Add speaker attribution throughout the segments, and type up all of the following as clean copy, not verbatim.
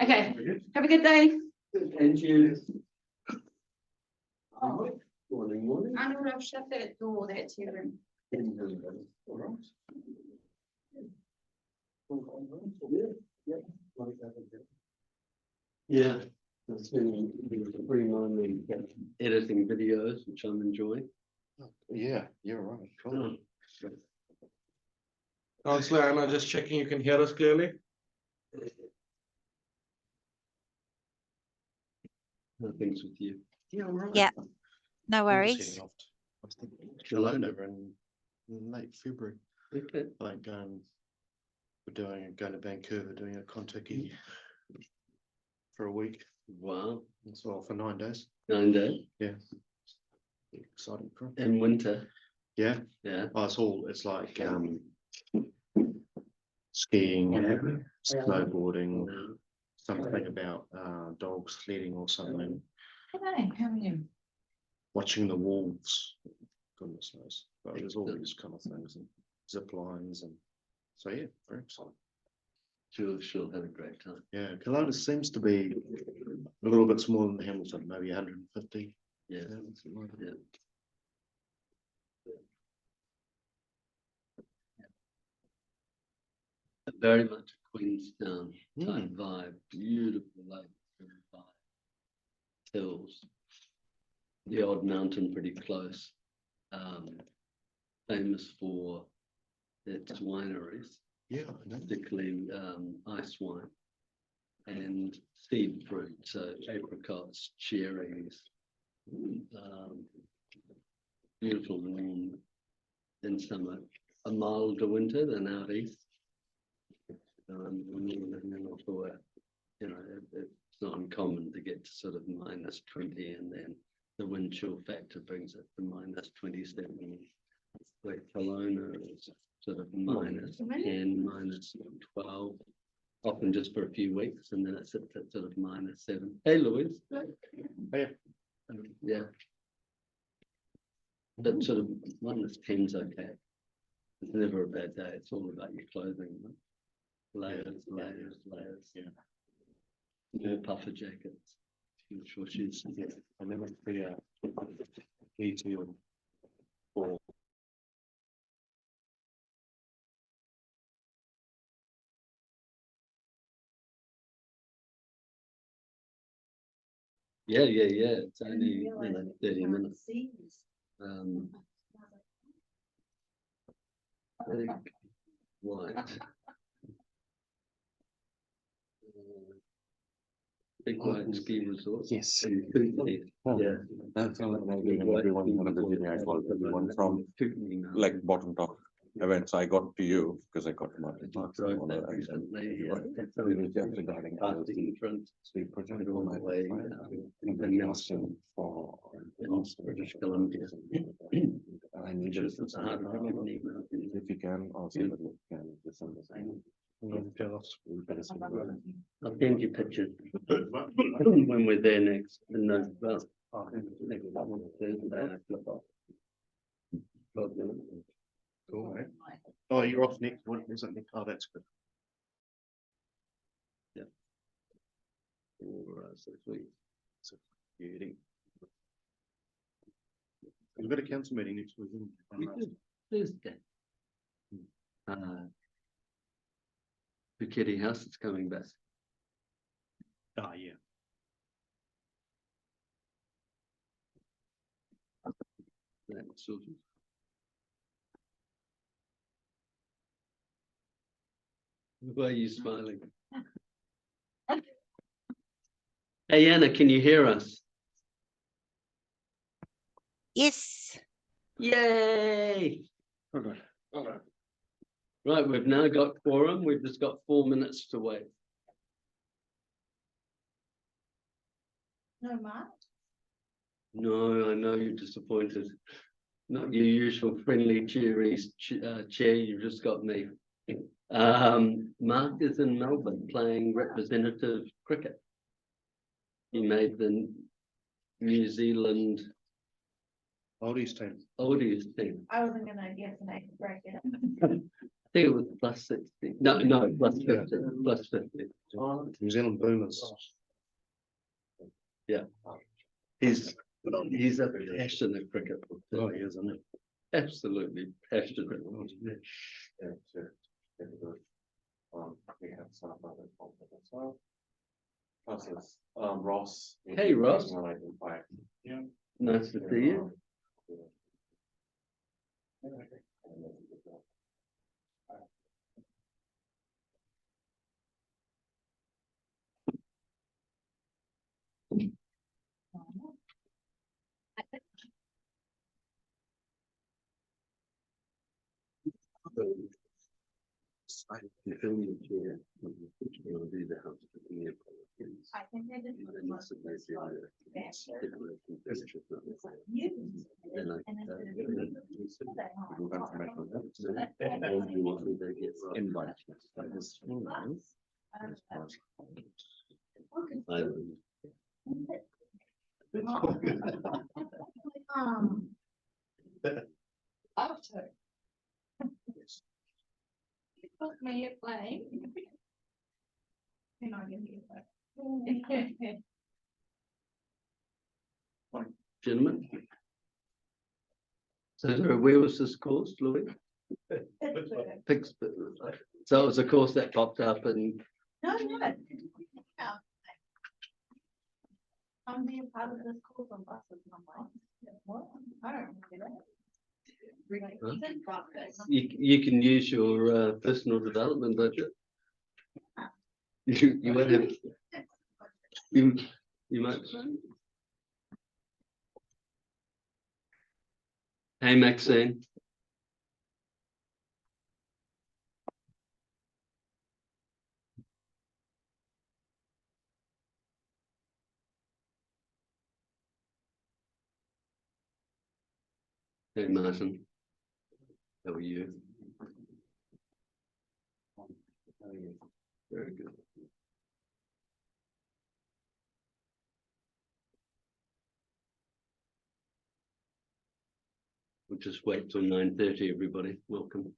Speaker 1: Okay, have a good day.
Speaker 2: And you.
Speaker 1: Oh.
Speaker 2: Morning.
Speaker 1: I know I've shut that door, that's your room.
Speaker 2: Yeah, it's been pretty mainly editing videos, which I'm enjoying.
Speaker 3: Yeah, you're right. Cool.
Speaker 4: Councillor Anna, just checking you can hear us clearly.
Speaker 2: Things with you.
Speaker 3: Yeah, right.
Speaker 5: Yeah. No
Speaker 3: I'm just
Speaker 5: worries.
Speaker 3: heading off to- I was thinking Kelowna in late February.
Speaker 2: Okay.
Speaker 3: Like we're going to Vancouver doing a Contiki for a week.
Speaker 2: Wow.
Speaker 3: It's all for 9 days.
Speaker 2: 9 days
Speaker 3: Exciting. For
Speaker 2: in winter.
Speaker 3: Yeah.
Speaker 2: Yeah.
Speaker 3: Oh, it's like skiing, snowboarding, something about dog sledding or something.
Speaker 1: Hey, how are you?
Speaker 3: Watching the wolves. Goodness knows. But there's all these kind of things and zip lines and so yeah, very exciting.
Speaker 2: She'll have a great time.
Speaker 3: Yeah, Kelowna seems to be a little bit smaller than Hamilton, maybe 150.
Speaker 2: Yeah. Yeah. Very much a Queenstown type vibe, beautiful lake, hills, the odd mountain pretty close, famous for its wineries,
Speaker 3: Yeah, I know.
Speaker 2: particularly ice wine and seed fruit, so apricots, cherries, beautiful warm in summer, a milder winter than out east. You know, it's not uncommon to get to sort of -20, and then the wind chill factor brings it to -27. Where Kelowna is sort of -10, -12, often just for a few weeks, and then it sits at sort of -7. Hey, Louise.
Speaker 3: Hey.
Speaker 2: Yeah. That sort of -10's okay. It's never a bad day. It's all about your clothing. Right? Layers. Yeah. More puffer jackets. Short shoes.
Speaker 3: Yeah, I never feel easy or
Speaker 2: Yeah. It's only 30 minutes. Big, white. Big white ski resort.
Speaker 3: yes.
Speaker 2: Yeah.
Speaker 6: That's all everyone had a busy night, was everyone from like bottom top events. I got to you because I got to Martin Parks.
Speaker 2: Drove that recently, yeah.
Speaker 6: It was just regarding
Speaker 2: Parking front.
Speaker 6: the project
Speaker 2: all the way
Speaker 6: in Nelson for
Speaker 2: British Columbia.
Speaker 6: I need
Speaker 2: Just as hard as
Speaker 6: if you can also if you can just send us
Speaker 2: I'll send you pictures when we're there next. And
Speaker 3: Cool, right? Oh, you're off next. What is it next? Oh, that's good.
Speaker 2: 6 weeks.
Speaker 3: So, beauty. We've got a council meeting next week.
Speaker 2: Thursday. Bukiti House is coming back.
Speaker 3: Oh, yeah.
Speaker 2: That's sort of. Why are you smiling? Hey Anna, can you hear us?
Speaker 5: Yes.
Speaker 2: Yay! Right, we've now got quorum. We've just got 4 minutes to wait.
Speaker 1: No, Mark?
Speaker 2: No, I know you're disappointed. Not your usual friendly, cheery chair. You've just got me. Mark is in Melbourne playing representative cricket. He made the New Zealand
Speaker 3: Oldies team.
Speaker 2: oldies team.
Speaker 1: I wasn't gonna guess an egg bracket.
Speaker 2: think it was plus 60. No, plus 50, plus 50.
Speaker 3: New Zealand Boomers.
Speaker 2: He's a passionate cricketer.
Speaker 3: Oh, he is, isn't he?
Speaker 2: Absolutely passionate.
Speaker 6: We have some other content as well. Plus it's, Ross.
Speaker 2: Hey, Ross.
Speaker 6: Yeah.
Speaker 2: Nice to see you. You film the chair. You'll do the house.
Speaker 1: I think they did. After. Put me at play. You're not gonna get that.
Speaker 2: Gentlemen. So where was this course, Louis? Pittsburgh. So it was a course that popped up and
Speaker 1: No. I'm being part of this course on buses and I'm like, what? I don't remember that.
Speaker 2: you can use your personal development budget. You won't have, you might. Hey, Maxine. Hey, Martin. How are you? Very good. We'll just wait till 9:30, everybody. Welcome.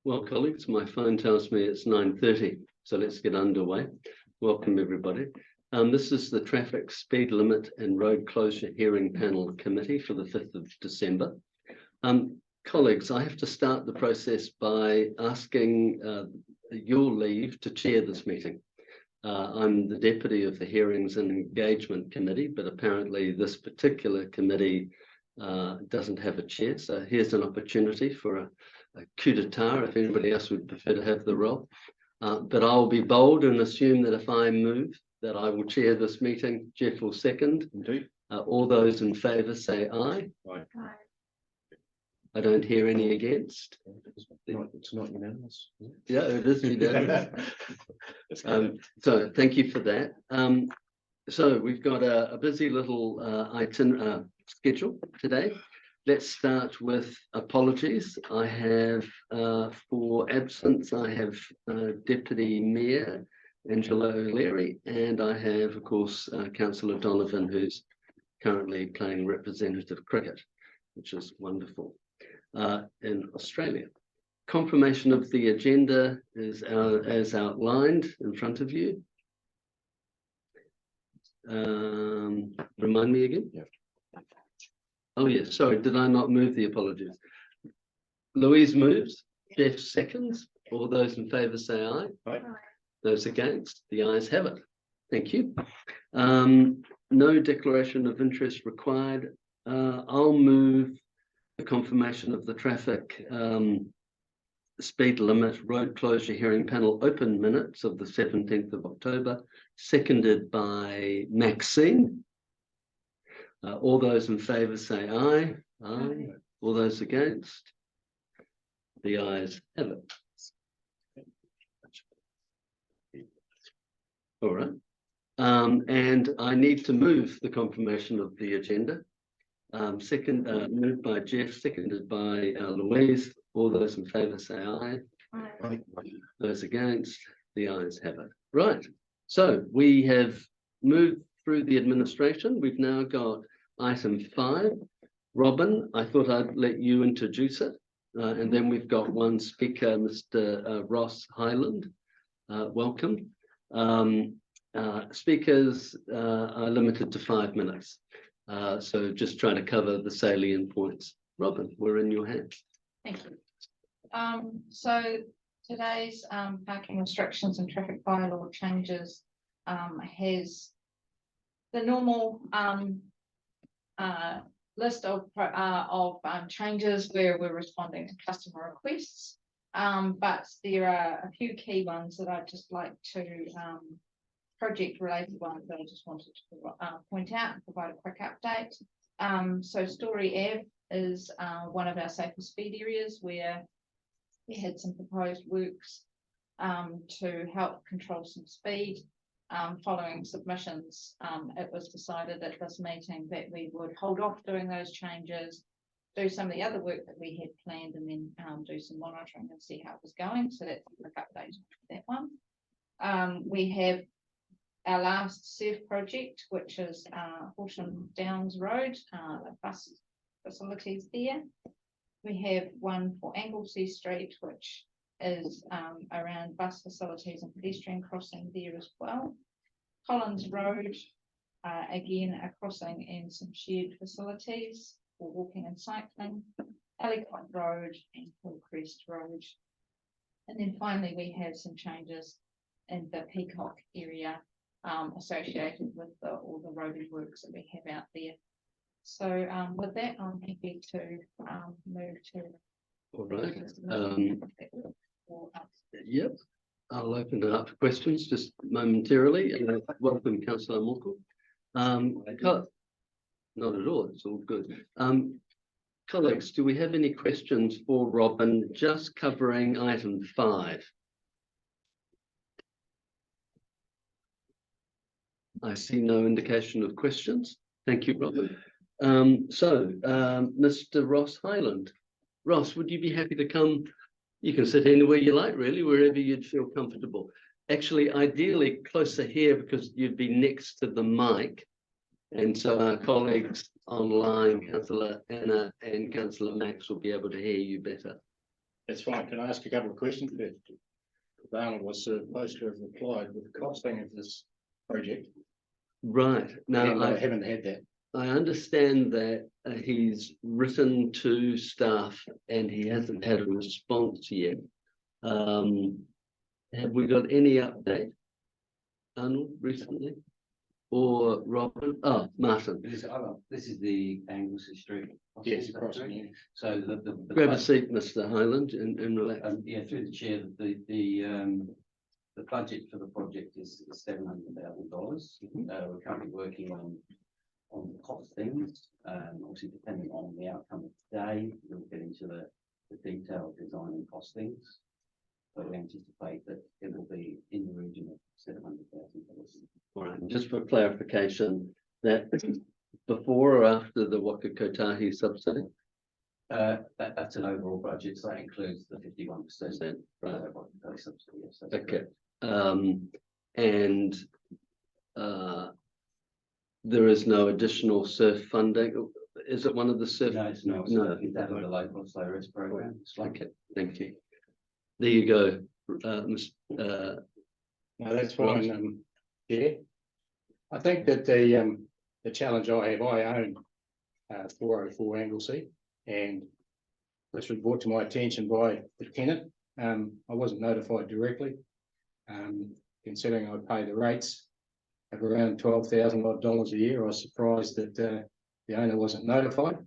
Speaker 2: Well, colleagues, my phone tells me it's 9:30, so let's get underway. Welcome, everybody. This is the Traffic Speed Limit and Road Closure Hearing Panel Committee for the 5th of December. Colleagues, I have to start the process by asking your leave to chair this meeting. I'm the deputy of the Hearings and Engagement Committee, but apparently this particular committee doesn't have a chair. So here's an opportunity for a coup d'etat if anybody else would prefer to have the role. But I'll be bold and assume that if I move, that I will chair this meeting. Jeff will second.
Speaker 3: Indeed.
Speaker 2: All those in favour say aye.
Speaker 3: Aye.
Speaker 2: I don't hear any against.
Speaker 3: It's not unanimous. is it?
Speaker 2: Yeah, it is unanimous. So thank you for that. So we've got a busy little schedule today. Let's start with apologies. I have for absence, I have Deputy Mayor Angela O'Leary, and I have, of course, Councillor Donovan, who's currently playing representative cricket, which is wonderful, in Australia. Confirmation of the agenda is as outlined in front of you. Remind me again?
Speaker 3: Yeah.
Speaker 2: Oh, yes, sorry, did I not move? The apologies. Louise moves, Jeff seconds. All those in favour say aye.
Speaker 3: Aye.
Speaker 2: Those against, the ayes have it. Thank you. No declaration of interest required. I'll move the confirmation of the traffic speed limit road closure hearing panel open minutes of the 17th of October, seconded by Maxine. All those in favour say aye. Aye. All those against? The ayes have it. All right. And I need to move the confirmation of the agenda. Moved by Jeff, seconded by Louise. All those in favour say aye.
Speaker 3: Aye.
Speaker 2: Those against, the ayes have it. Right. So we have moved through the administration. We've now got item 5. Robin, I thought I'd let you introduce it. And then we've got one speaker, Mr. Ross Highland. Welcome. Speakers are limited to 5 minutes. So just trying to cover the salient points. Robin, we're in your hands.
Speaker 1: Thank you. So today's parking restrictions and traffic bylaw changes has the normal list of changes where we're responding to customer requests. But there are a few key ones that I'd just like to project related ones that I just wanted to point out and provide a quick update. So Story Ave is one of our safer speed areas where we had some proposed works to help control some speed. Following submissions, it was decided at this meeting that we would hold off doing those changes, do some of the other work that we had planned, and then do some monitoring and see how it was going. So that's a quick update on that one. We have our last SURF project, which is Horsham Downs Road, bus facilities there. We have one for Anglesey Street, which is around bus facilities and pedestrian crossing there as well. Collins Road, again, a crossing and some shared facilities for walking and cycling. Ellicott Road and Hillcrest Road. And then finally, we have some changes in the Peacock area associated with all the roaded works that we have out there. So with that, I'm happy to move to.
Speaker 2: All right. Yep. I'll open it up for questions just momentarily. Welcome, Councillor Morkel. Not at all. It's all good. Colleagues, do we have any questions for Robin? Just covering item 5. I see no indication of questions. Thank you, Robin. Mr. Ross Highland. Ross, would you be happy to come? You can sit anywhere you like, really, wherever you'd feel comfortable. Actually, ideally closer here because you'd be next to the mic. And so our colleagues online, Councillor Anna and Councillor Max, will be able to hear you better.
Speaker 7: That's fine. Can I ask a couple of questions first? Arnold was supposed to have replied with the costing of this project.
Speaker 2: Right. Now,
Speaker 7: I haven't had that.
Speaker 2: I understand that he's written to staff and he hasn't had a response yet. Have we got any update, Arnold, recently? Or Robin? Oh, Martin.
Speaker 8: This is the Anglesey Street.
Speaker 7: Yes, crossing.
Speaker 8: So
Speaker 2: Grab a seat, Mr. Highland, and relax.
Speaker 8: Yeah, through the chair, the budget for the project is $700,000. We're currently working on on the costings, obviously depending on the outcome of today, we'll get into the detailed design and costings. But we anticipate that it will be in the region of $700,000.
Speaker 2: All right, and just for clarification, that before or after the Waka Kotahi subsidy?
Speaker 8: That's an overall budget, so that includes the 51%.
Speaker 2: Right.
Speaker 8: Subsidy, yes, that's
Speaker 2: Okay,
Speaker 8: correct.
Speaker 2: and there is no additional surf funding. Is it one of the surf?
Speaker 8: No, it's not.
Speaker 2: No.
Speaker 8: It's that of the local slow risk program. It's like
Speaker 2: Okay, thank you. There you go.
Speaker 7: No, that's
Speaker 2: Right.
Speaker 7: fine, yeah. I think that the challenge I have, I own 404 Anglesey, and this was brought to my attention by the tenant. I wasn't notified directly. Considering I pay the rates of around $12,000 a year, I was surprised that the owner wasn't notified.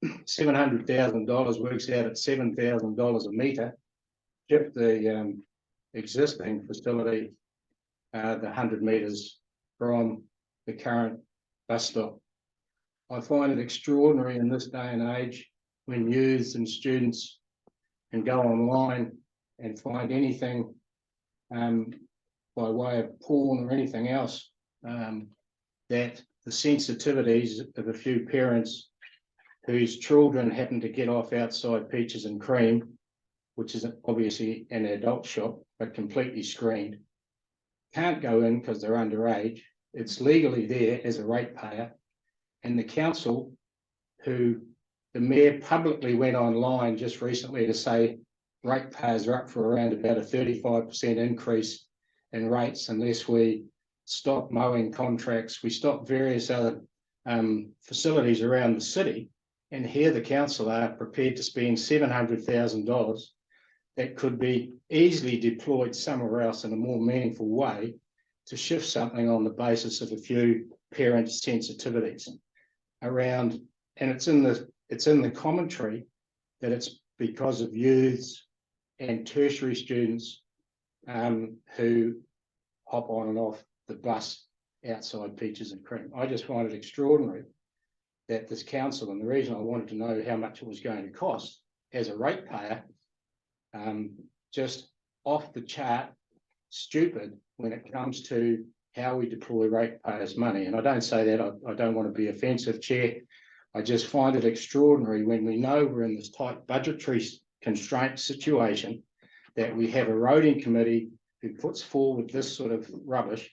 Speaker 7: $700,000 works out at $7,000 a metre. If the existing facility, the 100 metres from the current bus stop. I find it extraordinary in this day and age when youths and students can go online and find anything by way of porn or anything else, that the sensitivities of a few parents whose children happen to get off outside Peaches and Cream, which is obviously an adult shop, but completely screened, can't go in because they're underage. It's legally there as a ratepayer. And the council, who the mayor publicly went online just recently to say ratepayers are up for around about a 35% increase in rates unless we stop mowing contracts, we stop various other facilities around the city. And here the council are prepared to spend $700,000 that could be easily deployed somewhere else in a more meaningful way to shift something on the basis of a few parent sensitivities around. And it's in the commentary that it's because of youths and tertiary students who hop on and off the bus outside Peaches and Cream. I just find it extraordinary that this council, and the reason I wanted to know how much it was going to cost as a ratepayer, just off the chart stupid when it comes to how we deploy ratepayers' money. And I don't say that, I don't want to be offensive, Chair. I just find it extraordinary when we know we're in this tight budgetary constraint situation that we have a roading committee who puts forward this sort of rubbish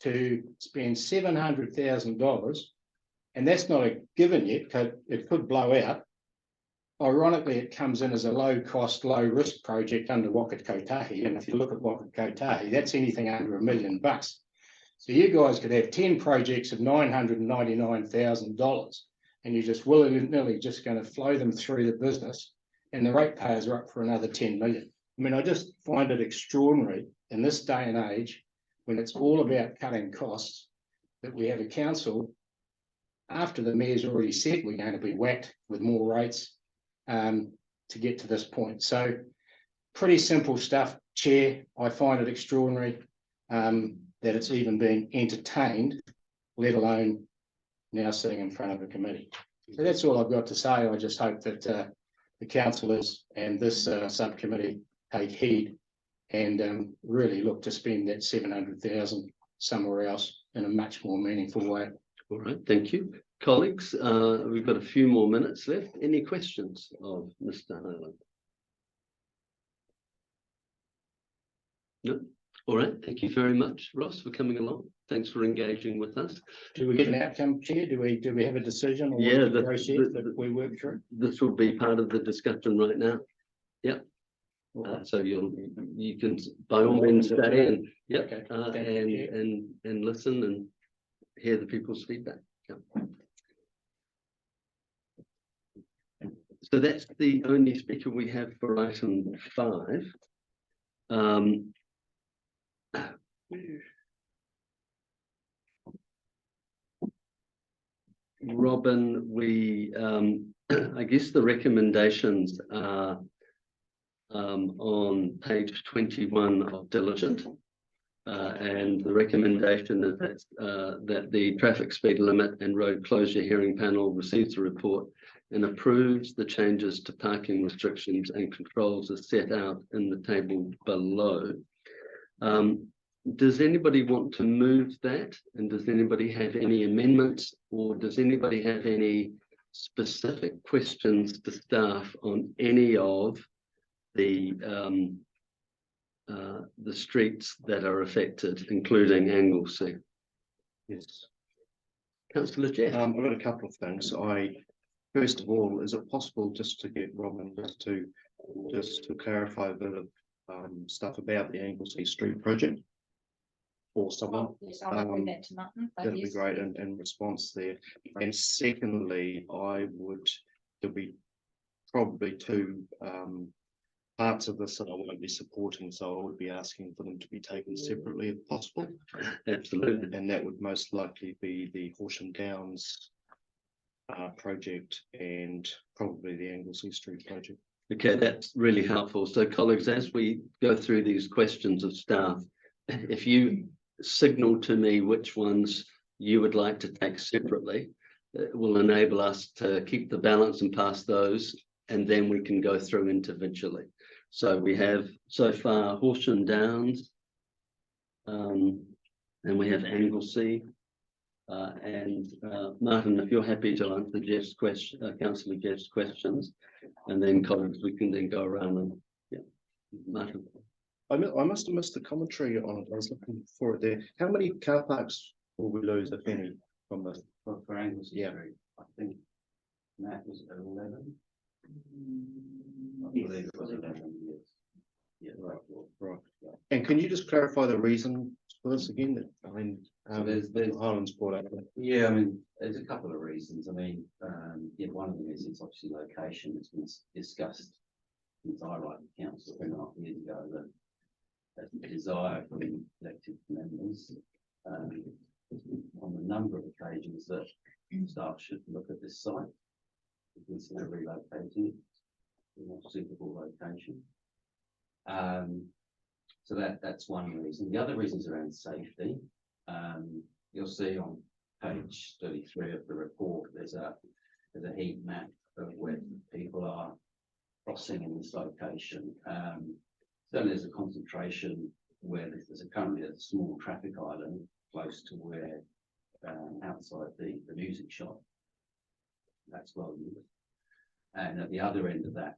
Speaker 7: to spend $700,000, and that's not a given yet, because it could blow out. Ironically, it comes in as a low-cost, low-risk project under Waka Kotahi, and if you look at Waka Kotahi, that's anything under $1 million. So you guys could have 10 projects of $999,000, and you're just willy-nilly just going to flow them through the business, and the ratepayers are up for another 10 million. I mean, I just find it extraordinary in this day and age, when it's all about cutting costs, that we have a council, after the mayor's already said we're going to be whacked with more rates, to get to this point. So pretty simple stuff, Chair. I find it extraordinary that it's even being entertained, let alone now sitting in front of a committee. So that's all I've got to say. I just hope that the councillors and this subcommittee take heed and really look to spend that $700,000 somewhere else in a much more meaningful way.
Speaker 2: All right, thank you. Colleagues, we've got a few more minutes left. Any questions of Mr. Hyland? No? All right, thank you very much, Ross, for coming along. Thanks for engaging with us.
Speaker 7: Do we get an outcome, Chair? Do we have a decision or
Speaker 2: Yeah,
Speaker 7: the process that we work through?
Speaker 2: This will be part of the discussion right now. Yep. So you can by all means stay and
Speaker 7: Okay.
Speaker 2: and listen and hear the people's feedback. Yep. So that's the only speaker we have for item 5. Robin, we I guess the recommendations are on page 21 of Diligent. And the recommendation is that the traffic speed limit and road closure hearing panel receives the report and approves the changes to parking restrictions and controls as set out in the table below. Does anybody want to move that? And does anybody have any amendments, or does anybody have any specific questions to staff on any of the streets that are affected, including Anglesey?
Speaker 3: Yes.
Speaker 2: Councillor Jeff.
Speaker 3: I've got a couple of things. First of all, is it possible just to get Robin just to clarify a bit of stuff about the Anglesey Street project? Or someone,
Speaker 1: Yes, I'll bring that to Martin. but
Speaker 3: that'd be
Speaker 1: yes,
Speaker 3: great in response there. And secondly, there'll be probably two parts of this that I won't be supporting, so I would be asking for them to be taken separately if possible.
Speaker 2: Absolutely.
Speaker 3: And that would most likely be the Horsham Downs project and probably the Anglesey Street project.
Speaker 2: Okay, that's really helpful. So colleagues, as we go through these questions of staff, if you signal to me which ones you would like to take separately, it will enable us to keep the balance and pass those, and then we can go through individually. So we have so far Horsham Downs, and we have Anglesey, and Martin, if you're happy to answer Jeff's question, Councillor Jeff's questions, and then colleagues, we can then go around and, yeah, Martin.
Speaker 3: I must have missed the commentary on it. I was looking for it there. How many car parks will we lose, if any, from this?
Speaker 8: For Anglesey
Speaker 3: Yeah.
Speaker 8: Street, I think that was 11. I believe it was 11 years. Yeah, right.
Speaker 3: Right. And can you just clarify the reason for this again? I mean,
Speaker 8: So there's-
Speaker 3: Highlands brought up.
Speaker 8: Yeah, I mean, there's a couple of reasons. I mean, yeah, one of them is it's obviously location. It's been discussed since I write the council 2.5 years ago that there's a desire from elected members on a number of occasions that staff should look at this site, consider relocating it to a more suitable location. So that's one reason. The other reason is around safety. You'll see on page 33 of the report, there's a heat map of where people are crossing in this location. Certainly there's a concentration where there's currently a small traffic island close to where outside the music shop. That's well used. And at the other end of that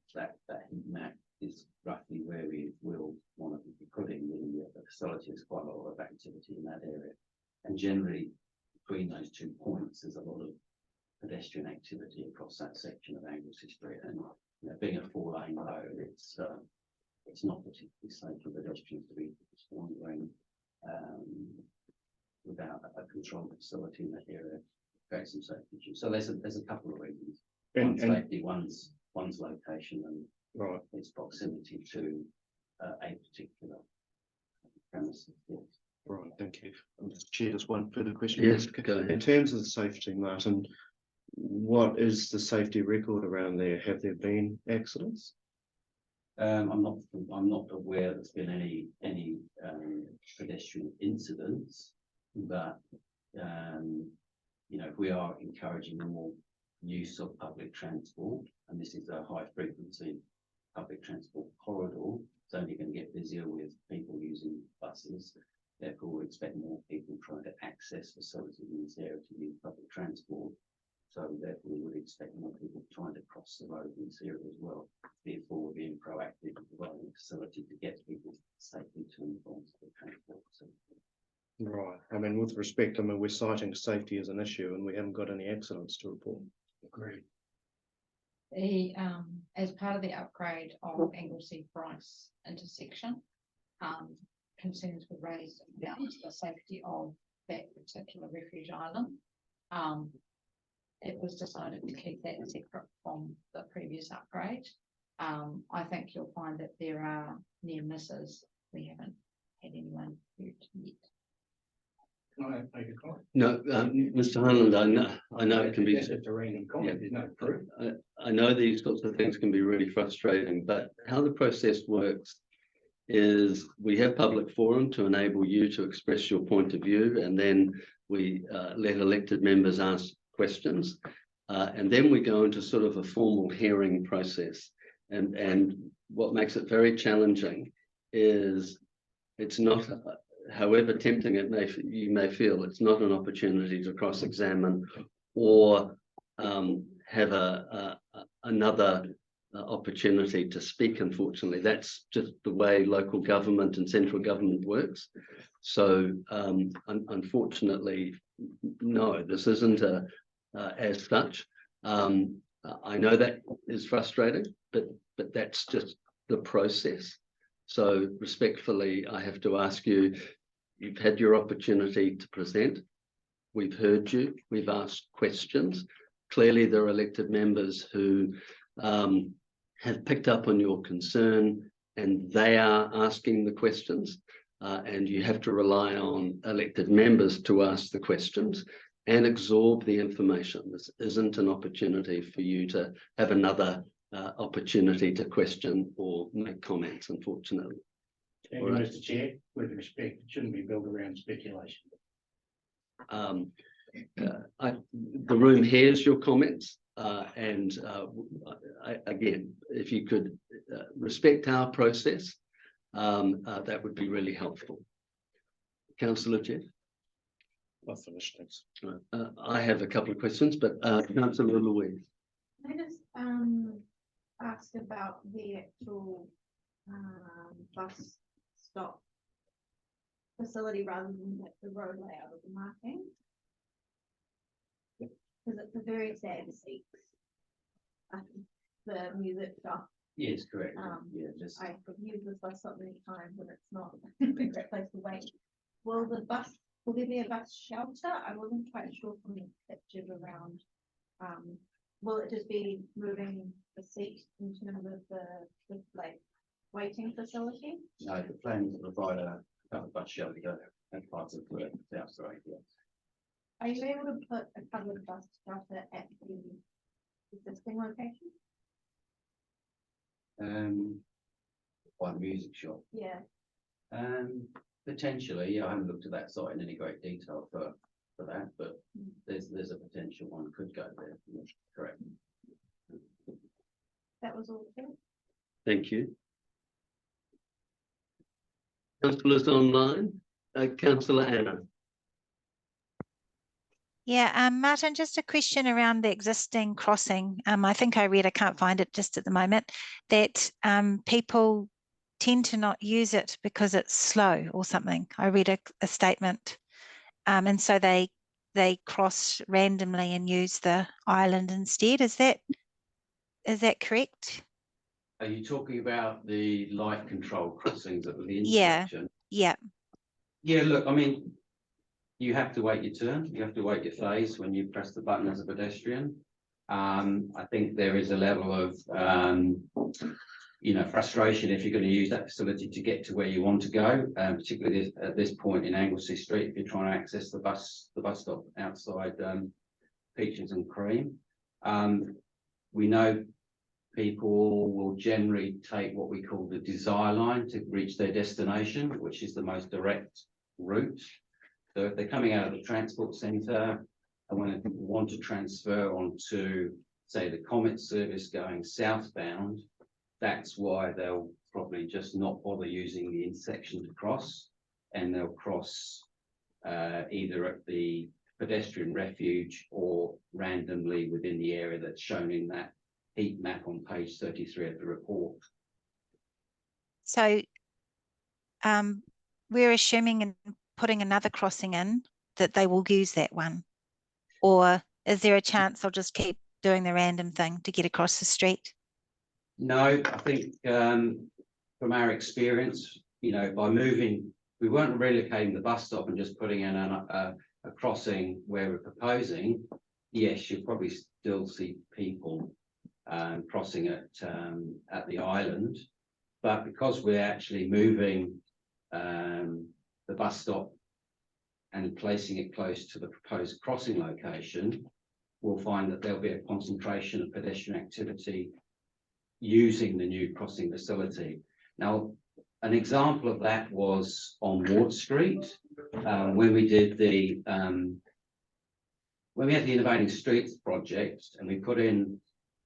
Speaker 8: heat map is roughly where we will want to be putting the facility. There's quite a lot of activity in that area. And generally between those 2 points, there's a lot of pedestrian activity across that section of Anglesey Street. And you know, being a 4-lane road, it's not particularly safe for pedestrians to be wandering without a controlled facility in that area. Create some safety issues. So there's a couple of reasons. One's safety, one's location, and
Speaker 3: Right.
Speaker 8: its proximity to a particular premises. Yes.
Speaker 3: Right, thank you. Chair, just one further question.
Speaker 2: Yes, go
Speaker 3: In
Speaker 2: ahead.
Speaker 3: terms of the safety, Martin, what is the safety record around there? Have there been accidents?
Speaker 8: I'm not aware there's been any pedestrian incidents, but you know, if we are encouraging more use of public transport, and this is a high frequency public transport corridor, it's only going to get busier with people using buses. Therefore, we expect more people trying to access facilities in this area to use public transport. So therefore, we would expect more people trying to cross the road in this area as well. Therefore, we're being proactive in providing a facility to get people safely to and from the transport facility.
Speaker 3: Right. I mean, with respect, I mean, we're citing safety as an issue and we haven't got any accidents to report.
Speaker 8: Agreed.
Speaker 1: The, as part of the upgrade of Anglesey Bryce intersection, concerns were raised about the safety of that particular refuge island. It was decided to keep that separate from the previous upgrade. I think you'll find that there are near misses. We haven't had anyone hurt yet.
Speaker 7: Can I make a comment?
Speaker 2: No, Mr. Highland, I know it can be.
Speaker 7: That's just a random comment, there's no proof.
Speaker 2: I know these sorts of things can be really frustrating, but how the process works is we have public forum to enable you to express your point of view, and then we let elected members ask questions. And then we go into sort of a formal hearing process. And what makes it very challenging is it's not, however tempting you may feel, it's not an opportunity to cross-examine or have another opportunity to speak. Unfortunately, that's just the way local government and central government works. So unfortunately, no, this isn't as such. I know that is frustrating, but that's just the process. So respectfully, I have to ask you, you've had your opportunity to present. We've heard you, we've asked questions. Clearly, there are elected members who have picked up on your concern and they are asking the questions. And you have to rely on elected members to ask the questions and absorb the information. This isn't an opportunity for you to have another opportunity to question or make comments, unfortunately.
Speaker 7: Thank you, Mr. Chair. With respect, it shouldn't be built around speculation.
Speaker 2: The room hears your comments, and again, if you could respect our process, that would be really helpful. Councillor Jeff?
Speaker 3: Not finished, thanks.
Speaker 2: I have a couple of questions, but Councillor Louise.
Speaker 9: I just asked about the actual bus stop facility rather than like the road layout of the marking. Because it's a very sad seat. The music shop.
Speaker 8: Yes, correct. Yeah, just.
Speaker 9: I've used this bus stop many times and it's not a great place to wait. Will there be a bus shelter? I wasn't quite sure from the pictures around. Will it just be moving the seat in terms of the like waiting facility?
Speaker 8: No, the plan is to provide a bus shelter and parts of the outside, yes.
Speaker 9: Are you able to put a covered bus shelter at the existing location?
Speaker 8: By the music shop.
Speaker 9: Yeah.
Speaker 8: Potentially, yeah, I haven't looked at that site in any great detail for that, but there's a potential one could go there. Yeah, correct.
Speaker 9: That was all.
Speaker 2: Thank you. Councillors online, Councillor Anna.
Speaker 5: Yeah, Martin, just a question around the existing crossing. I think I read, I can't find it just at the moment, that people tend to not use it because it's slow or something. I read a statement. And so they cross randomly and use the island instead. Is that correct?
Speaker 8: Are you talking about the light control crossings at the
Speaker 5: Yeah.
Speaker 8: intersection?
Speaker 5: Yeah.
Speaker 8: Yeah, look, I mean, you have to wait your turn. You have to wait your phase when you press the button as a pedestrian. I think there is a level of, frustration if you're going to use that facility to get to where you want to go, particularly at this point in Anglesey Street, if you're trying to access the bus stop outside Peaches and Cream. We know people will generally take what we call the desire line to reach their destination, which is the most direct route. So if they're coming out of the transport centre and want to transfer onto, say, the Comet service going southbound, that's why they'll probably just not bother using the intersection to cross, and they'll cross either at the pedestrian refuge or randomly within the area that's shown in that heat map on page 33 of the report.
Speaker 5: So we're assuming and putting another crossing in that they will use that one, or is there a chance they'll just keep doing the random thing to get across the street?
Speaker 8: No, I think from our experience, by moving, we weren't relocating the bus stop and just putting in a crossing where we're proposing. Yes, you'll probably still see people crossing at the island, but because we're actually moving the bus stop and placing it close to the proposed crossing location, we'll find that there'll be a concentration of pedestrian activity using the new crossing facility. Now, An example of that was on Ward Street, when we did the, when we had the Innovating Streets project and we put in,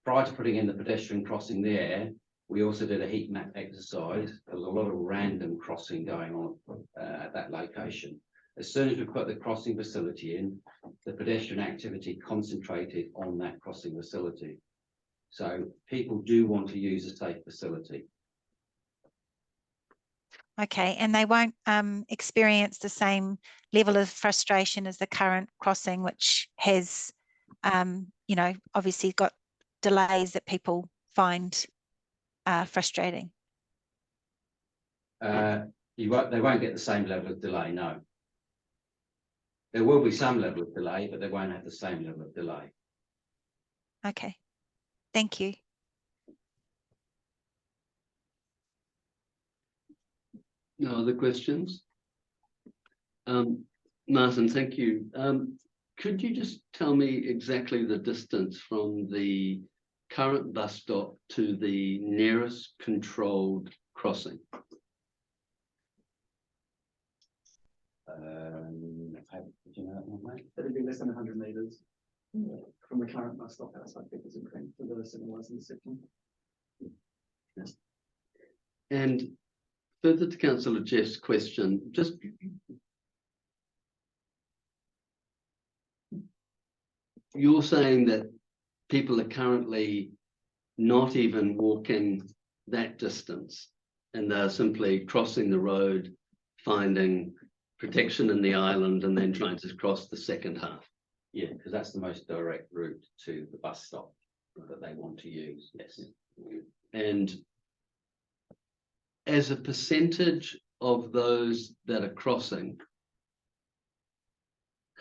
Speaker 8: prior to putting in the pedestrian crossing there, we also did a heat map exercise. There was a lot of random crossing going on at that location. As soon as we put the crossing facility in, the pedestrian activity concentrated on that crossing facility. So people do want to use a safe facility.
Speaker 5: Okay, and they won't experience the same level of frustration as the current crossing, which has, you know, obviously got delays that people find frustrating.
Speaker 8: They won't get the same level of delay, no. There will be some level of delay, but they won't have the same level of delay.
Speaker 5: Okay, thank you.
Speaker 2: No other questions? Martin, thank you. Could you just tell me exactly the distance from the current bus stop to the nearest controlled crossing?
Speaker 8: Do you know that one, mate?
Speaker 10: It'd be less than 100 meters from the current bus stop outside Pickers and Cream to the civil license section.
Speaker 2: Yes. And further to Councillor Jeff's question, just you're saying that people are currently not even walking that distance and they're simply crossing the road, finding protection in the island and then trying to cross the second half.
Speaker 8: Yeah, because that's the most direct route to the bus stop that they want to use, yes.
Speaker 2: And as a percentage of those that are crossing,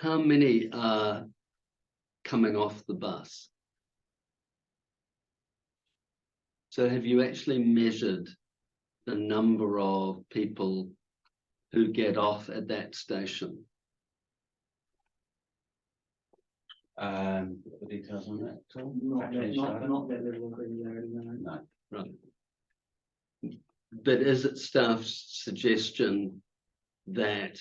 Speaker 2: how many are coming off the bus? So have you actually measured the number of people who get off at that station?
Speaker 8: The details on that at all?
Speaker 10: Not that level of granularity, no.
Speaker 8: No.
Speaker 2: Right. But is it staff's suggestion that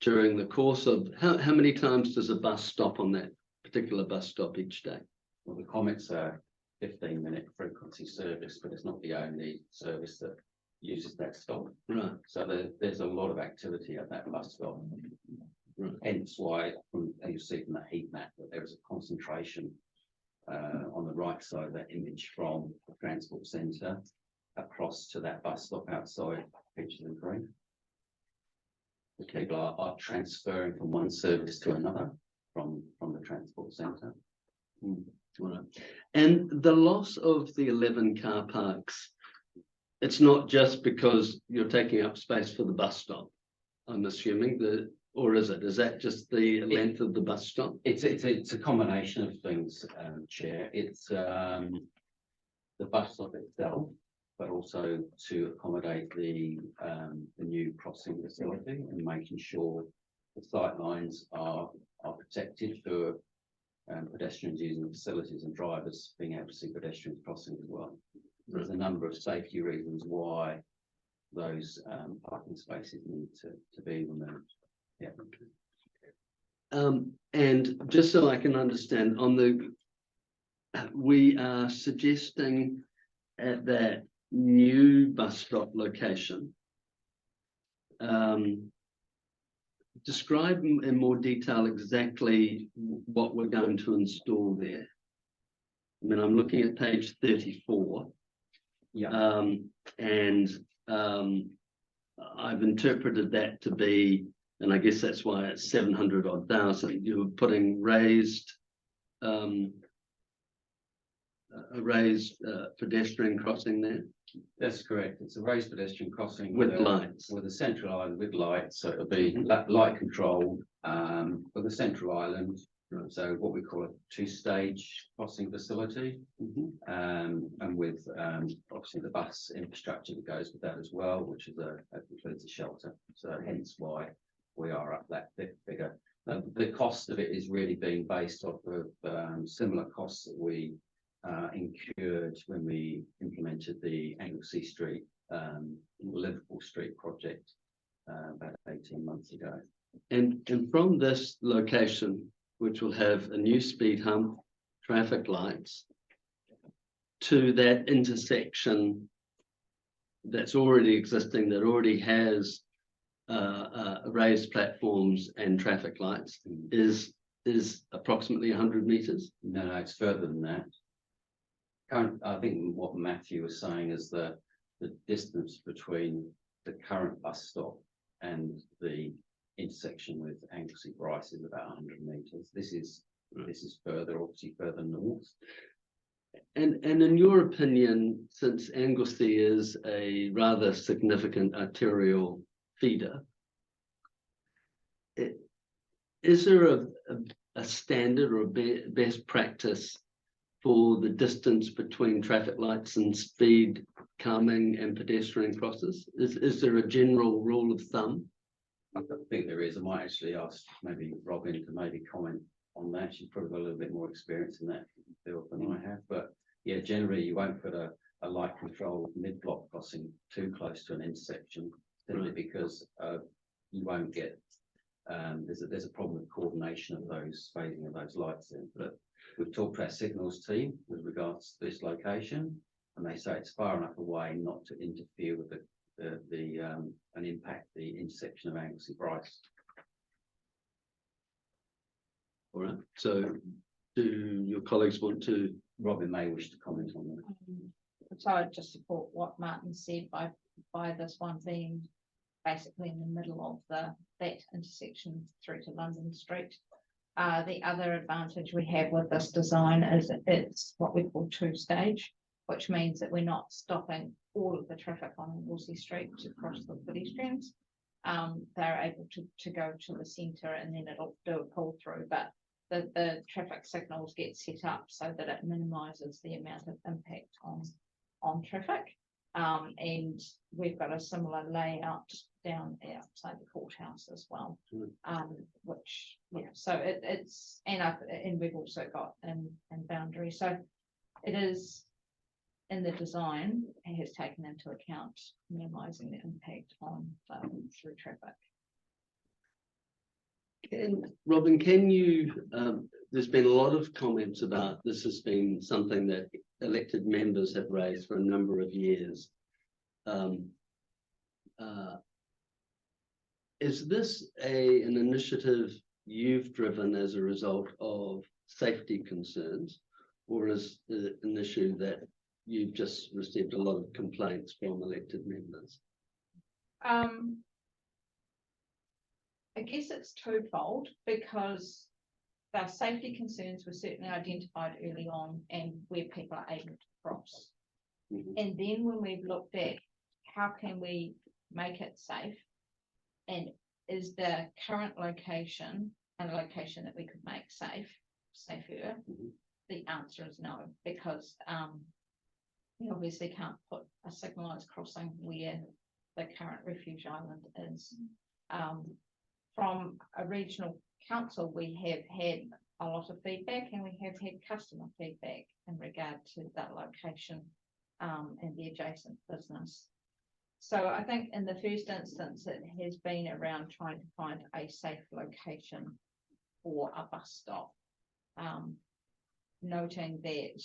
Speaker 2: during the course of, how many times does a bus stop on that particular bus stop each day?
Speaker 8: Well, the Comet's a 15-minute frequency service, but it's not the only service that uses that stop.
Speaker 2: Right.
Speaker 8: So there's a lot of activity at that bus stop.
Speaker 2: Right.
Speaker 8: Hence why, you see from that heat map, that there is a concentration on the right side of that image from the transport centre across to that bus stop outside Peaches and Cream. The people are transferring from one service to another from the transport centre.
Speaker 2: Right. And the loss of the 11 car parks, it's not just because you're taking up space for the bus stop, I'm assuming, or is it? Is that just the length of the bus stop?
Speaker 8: It's a combination of things, Chair. It's the bus stop itself, but also to accommodate the new crossing facility and making sure the sight lines are protected for pedestrians using the facilities and drivers being able to see pedestrians crossing as well. There's a number of safety reasons why those parking spaces need to be removed. Yeah.
Speaker 2: And just so I can understand, we are suggesting at that new bus stop location, describe in more detail exactly what we're going to install there. I mean, I'm looking at page 34.
Speaker 8: Yeah.
Speaker 2: I've interpreted that to be, and I guess that's why it's 700 odd thousand. You're putting a raised pedestrian crossing there.
Speaker 8: That's correct. It's a raised pedestrian crossing
Speaker 2: With lights.
Speaker 8: With a central island with lights, so it'll be light controlled with a central island. So what we call a two-stage crossing facility, and with obviously the bus infrastructure that goes with that as well, which is includes a shelter. So hence why we are up that figure. The cost of it is really being based off of similar costs that we incurred when we implemented the Anglesey Street Liverpool Street project about 18 months ago.
Speaker 2: And from this location, which will have a new speed hump, traffic lights, to that intersection that's already existing, that already has raised platforms and traffic lights, is approximately 100 meters.
Speaker 8: No, it's further than that. I think what Matthew was saying is the distance between the current bus stop and the intersection with Anglesey Bryce is about 100 meters. This is further, obviously further north.
Speaker 2: And in your opinion, since Anglesey is a rather significant arterial feeder, is there a standard or a best practice for the distance between traffic lights and speed calming and pedestrian crosses? Is there a general rule of thumb?
Speaker 8: I think there is. I might actually ask maybe Robin to maybe comment on that. She's probably got a little bit more experience in that field than I have. But yeah, generally you won't put a light control mid-block crossing too close to an intersection, simply because you won't get there's a problem with coordination of those phasing of those lights in. But we've talked to our signals team with regards to this location, and they say it's far enough away not to interfere with and impact the intersection of Anglesey Bryce.
Speaker 2: All right. So, do your colleagues want to?
Speaker 8: Robin may wish to comment on that.
Speaker 1: So I just support what Martin said by this one being basically in the middle of that intersection through to London Street. The other advantage we have with this design is it's what we call two-stage, which means that we're not stopping all of the traffic on Anglesey Street to cross the pedestrians. They're able to go to the centre and then it'll do a pull through, but the traffic signals get set up so that it minimises the amount of impact on traffic. And we've got a similar layout down outside the courthouse as well. Which, yeah, so it's and we've also got in boundary. So it is in the design, it has taken into account minimising the impact on through traffic.
Speaker 2: Robin, can you, there's been a lot of comments about this has been something that elected members have raised for a number of years. Is this an initiative you've driven as a result of safety concerns, or is it an issue that you've just received a lot of complaints from elected members?
Speaker 1: I guess it's twofold, because the safety concerns were certainly identified early on and where people are able to cross. And then when we've looked at how can we make it safe, and is the current location a location that we could make safer? The answer is no, because we obviously can't put a signalised crossing where the current refuge island is. From a regional council, we have had a lot of feedback, and we have had customer feedback in regard to that location and the adjacent business. So I think in the first instance, it has been around trying to find a safe location for a bus stop, noting that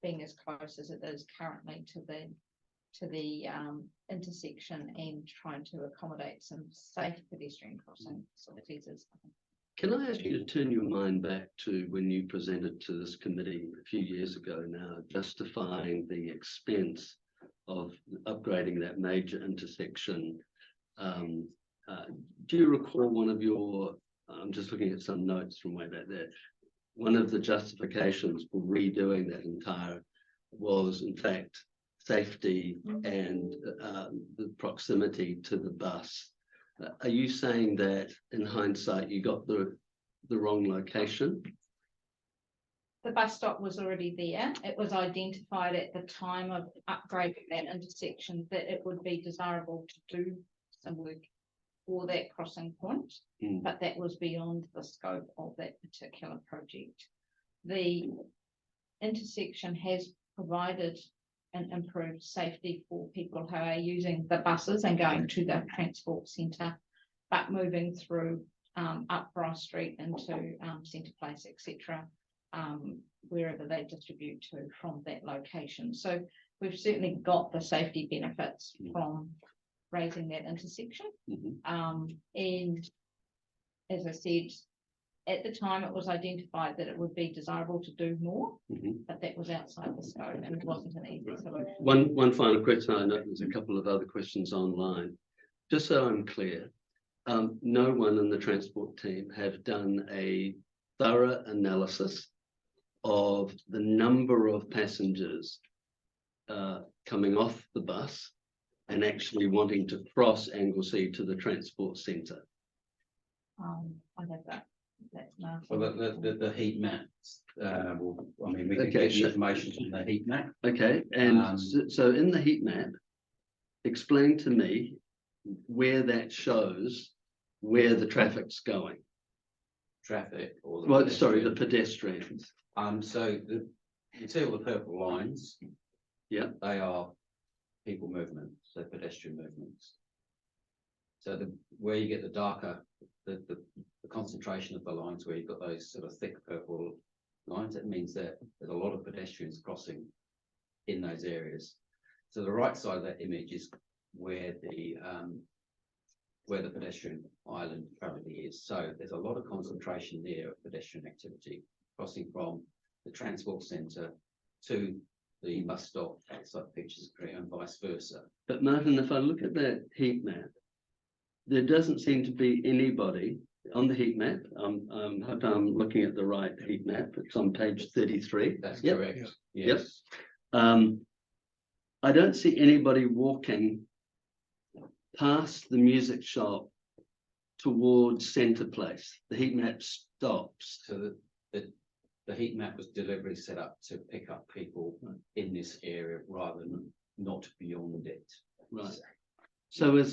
Speaker 1: being as close as it is currently to the intersection and trying to accommodate some safe pedestrian crossing facilities is.
Speaker 2: Can I ask you to turn your mind back to when you presented to this committee a few years ago now, justifying the expense of upgrading that major intersection? Do you recall one of your, I'm just looking at some notes from way back there, one of the justifications for redoing that entire was in fact safety and the proximity to the bus. Are you saying that in hindsight you got the wrong location?
Speaker 1: The bus stop was already there. It was identified at the time of upgrading that intersection that it would be desirable to do some work for that crossing point, but that was beyond the scope of that particular project. The intersection has provided and improved safety for people who are using the buses and going to the transport centre, but moving through up Ross Street into Centre Place, etc., wherever they distribute to from that location. So we've certainly got the safety benefits from raising that intersection. And as I said, at the time it was identified that it would be desirable to do more, but that was outside the scope and it wasn't an easy solution.
Speaker 2: One final question. I know there's a couple of other questions online. Just so I'm clear, no one in the transport team have done a thorough analysis of the number of passengers coming off the bus and actually wanting to cross Anglesey to the transport centre.
Speaker 1: I have that. That's nice.
Speaker 8: Well, the heat maps, will, I mean, we can
Speaker 2: Okay,
Speaker 8: get the
Speaker 2: so-
Speaker 8: information from the heat map.
Speaker 2: Okay, and so in the heat map, explain to me where that shows where the traffic's going.
Speaker 8: Traffic or the
Speaker 2: Well, sorry, the
Speaker 8: pedestrian.
Speaker 2: pedestrians.
Speaker 8: So you see all the purple lines?
Speaker 2: Yeah.
Speaker 8: They are people movements, so pedestrian movements. So where you get the darker, the concentration of the lines where you've got those sort of thick purple lines, it means that there's a lot of pedestrians crossing in those areas. So the right side of that image is where the pedestrian island currently is. So there's a lot of concentration there of pedestrian activity crossing from the transport centre to the bus stop outside Pictures Creek and vice versa.
Speaker 2: But Martin, if I look at that heat map, there doesn't seem to be anybody on the heat map. Hope I'm looking at the right heat map. It's on page 33.
Speaker 8: That's
Speaker 2: Yep.
Speaker 8: correct.
Speaker 2: Yep.
Speaker 8: Yes.
Speaker 2: I don't see anybody walking past the music shop towards Centre Place. The heat map stops.
Speaker 8: So the heat map was deliberately set up to pick up people in this area rather than not beyond it.
Speaker 2: Right. So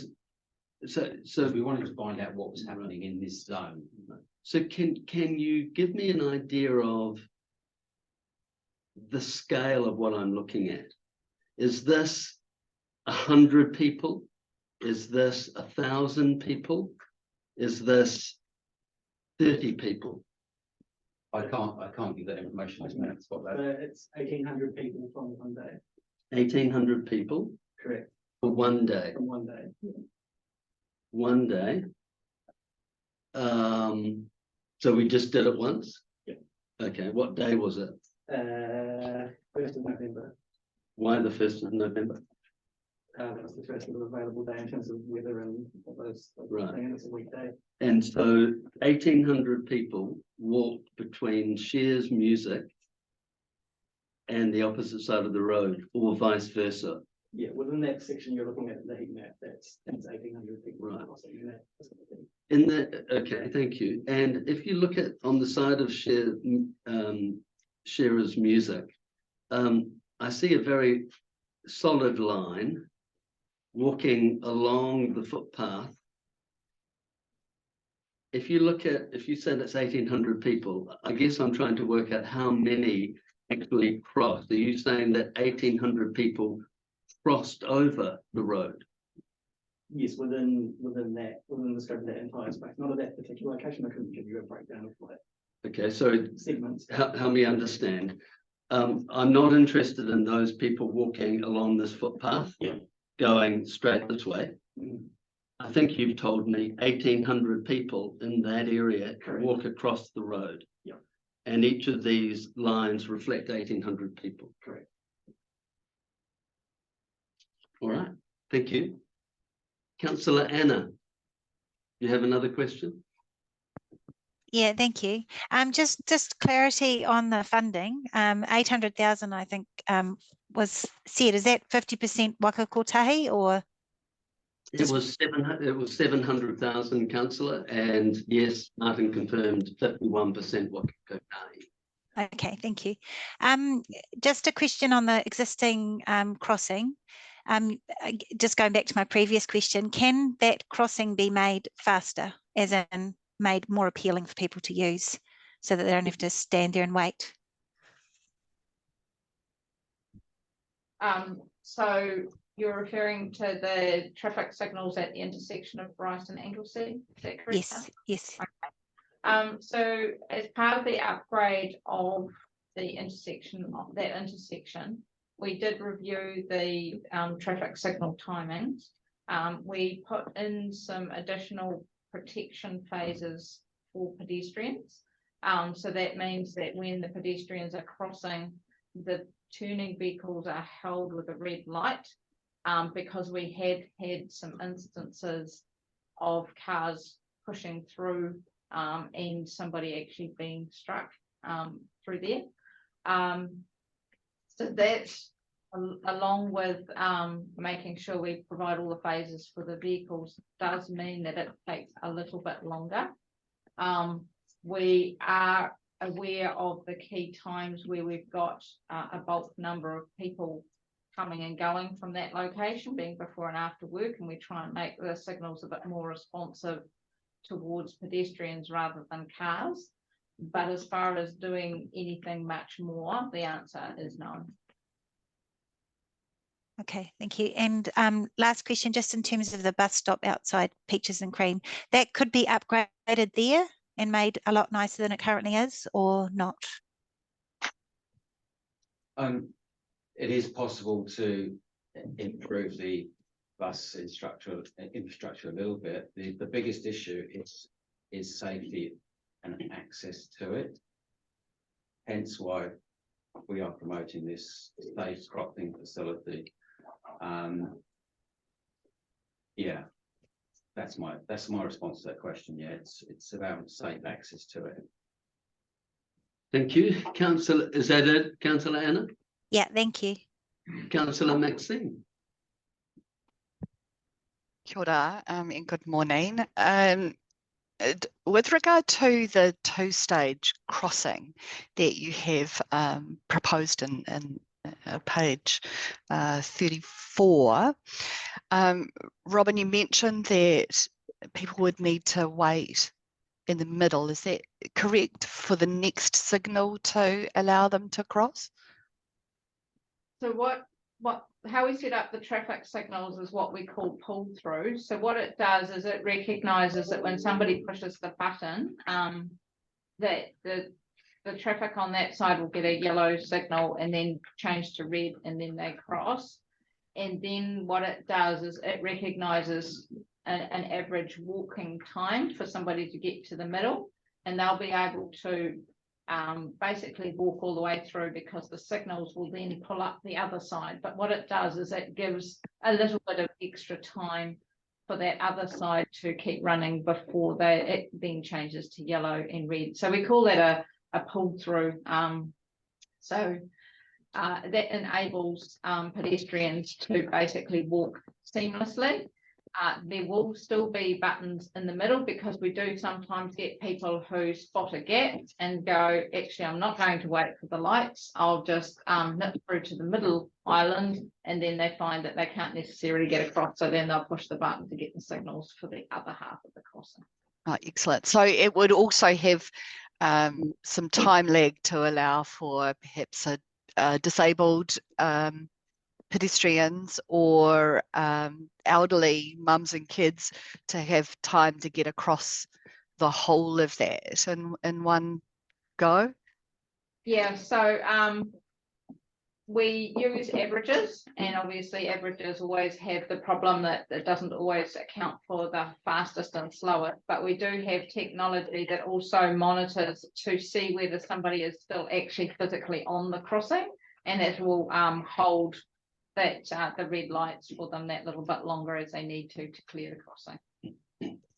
Speaker 8: So we wanted to find out what was happening in this zone.
Speaker 2: So can you give me an idea of the scale of what I'm looking at? Is this 100 people? Is this 1,000 people? Is this 30 people?
Speaker 8: I can't give that information.
Speaker 10: It's 1,800 people from one day.
Speaker 2: 1,800 people
Speaker 10: Correct.
Speaker 2: for one day.
Speaker 10: From one day.
Speaker 2: One day. So we just did it once?
Speaker 10: Yeah.
Speaker 2: Okay, what day was it?
Speaker 10: 1st of November.
Speaker 2: Why the 1st of November?
Speaker 10: That was the first available day in terms of weather and all those.
Speaker 2: Right.
Speaker 10: And it's a weekday.
Speaker 2: And so 1,800 people walked between Shears Music and the opposite side of the road, or vice versa.
Speaker 10: Yeah, within that section you're looking at the heat map, that's 1,800 people.
Speaker 2: Right.
Speaker 10: crossing in that sort of thing.
Speaker 2: In the, okay, thank you. And if you look at on the side of Shearer's Music, I see a very solid line walking along the footpath. If you said it's 1,800 people, I guess I'm trying to work out how many actually crossed. Are you saying that 1,800 people crossed over the road?
Speaker 10: Yes, within the scope of that entire space, not at that particular location. I couldn't give you a breakdown of that
Speaker 2: Okay, so
Speaker 10: segments.
Speaker 2: help me understand. I'm not interested in those people walking along this footpath, going straight this way. I think you've told me 1,800 people in that area walk across the road.
Speaker 10: Yeah.
Speaker 2: And each of these lines reflect 1,800 people.
Speaker 10: Correct.
Speaker 2: All right, thank you. Councillor Anna, you have another question?
Speaker 5: Yeah, thank you. Just clarity on the funding. 800,000, I think, was said. Is that 50% Waka Kotahi or?
Speaker 2: It was 700,000, councillor, and yes, Martin confirmed 51% Waka Kotahi.
Speaker 5: Okay, thank you. Just a question on the existing crossing. Just going back to my previous question, can that crossing be made faster, as in made more appealing for people to use so that they don't have to stand there and wait?
Speaker 1: So you're referring to the traffic signals at the intersection of Bryce and Anglesey, is that correct?
Speaker 5: Yes, yes.
Speaker 1: So as part of the upgrade of the intersection, we did review the traffic signal timings. We put in some additional protection phases for pedestrians. So that means that when the pedestrians are crossing, the turning vehicles are held with a red light, because we had some instances of cars pushing through and somebody actually being struck through there. So that's along with making sure we provide all the phases for the vehicles does mean that it takes a little bit longer. We are aware of the key times where we've got a bulk number of people coming and going from that location, being before and after work, and we try and make the signals a bit more responsive towards pedestrians rather than cars. But as far as doing anything much more, the answer is no.
Speaker 5: Okay, thank you. And last question, just in terms of the bus stop outside Peaches and Cream, that could be upgraded there and made a lot nicer than it currently is, or not?
Speaker 8: It is possible to improve the bus infrastructure a little bit. The biggest issue is safety and access to it. Hence why we are promoting this safe crossing facility. Yeah, that's my response to that question. Yeah, it's about safe access to it.
Speaker 2: Thank you, Councillor. Is that it, Councillor Anna?
Speaker 5: Yeah, thank you.
Speaker 2: Councillor Maxine.
Speaker 11: Kia ora, and good morning. With regard to the two-stage crossing that you have proposed in page 34, Robin, you mentioned that people would need to wait in the middle. Is that correct, for the next signal to allow them to cross?
Speaker 1: So how we set up the traffic signals is what we call pull through. So what it does is it recognizes that when somebody pushes the button, that the traffic on that side will get a yellow signal and then change to red, and then they cross. And then what it does is it recognizes an average walking time for somebody to get to the middle, and they'll be able to basically walk all the way through, because the signals will then pull up the other side. But what it does is it gives a little bit of extra time for that other side to keep running before it then changes to yellow and red. So we call that a pull through. So that enables pedestrians to basically walk seamlessly. There will still be buttons in the middle, because we do sometimes get people who spot a gap and go, actually, I'm not going to wait for the lights. I'll just nip through to the middle island, and then they find that they can't necessarily get across. So then they'll push the button to get the signals for the other half of the crossing.
Speaker 11: Oh, excellent. So it would also have some time lag to allow for perhaps a disabled pedestrians or elderly mums and kids to have time to get across the whole of that in one go? Yeah,
Speaker 1: so we use averages, and obviously averages always have the problem that it doesn't always account for the fastest and slowest, but we do have technology that also monitors to see whether somebody is still actually physically on the crossing, and it will hold that the red lights for them that little bit longer as they need to clear the crossing.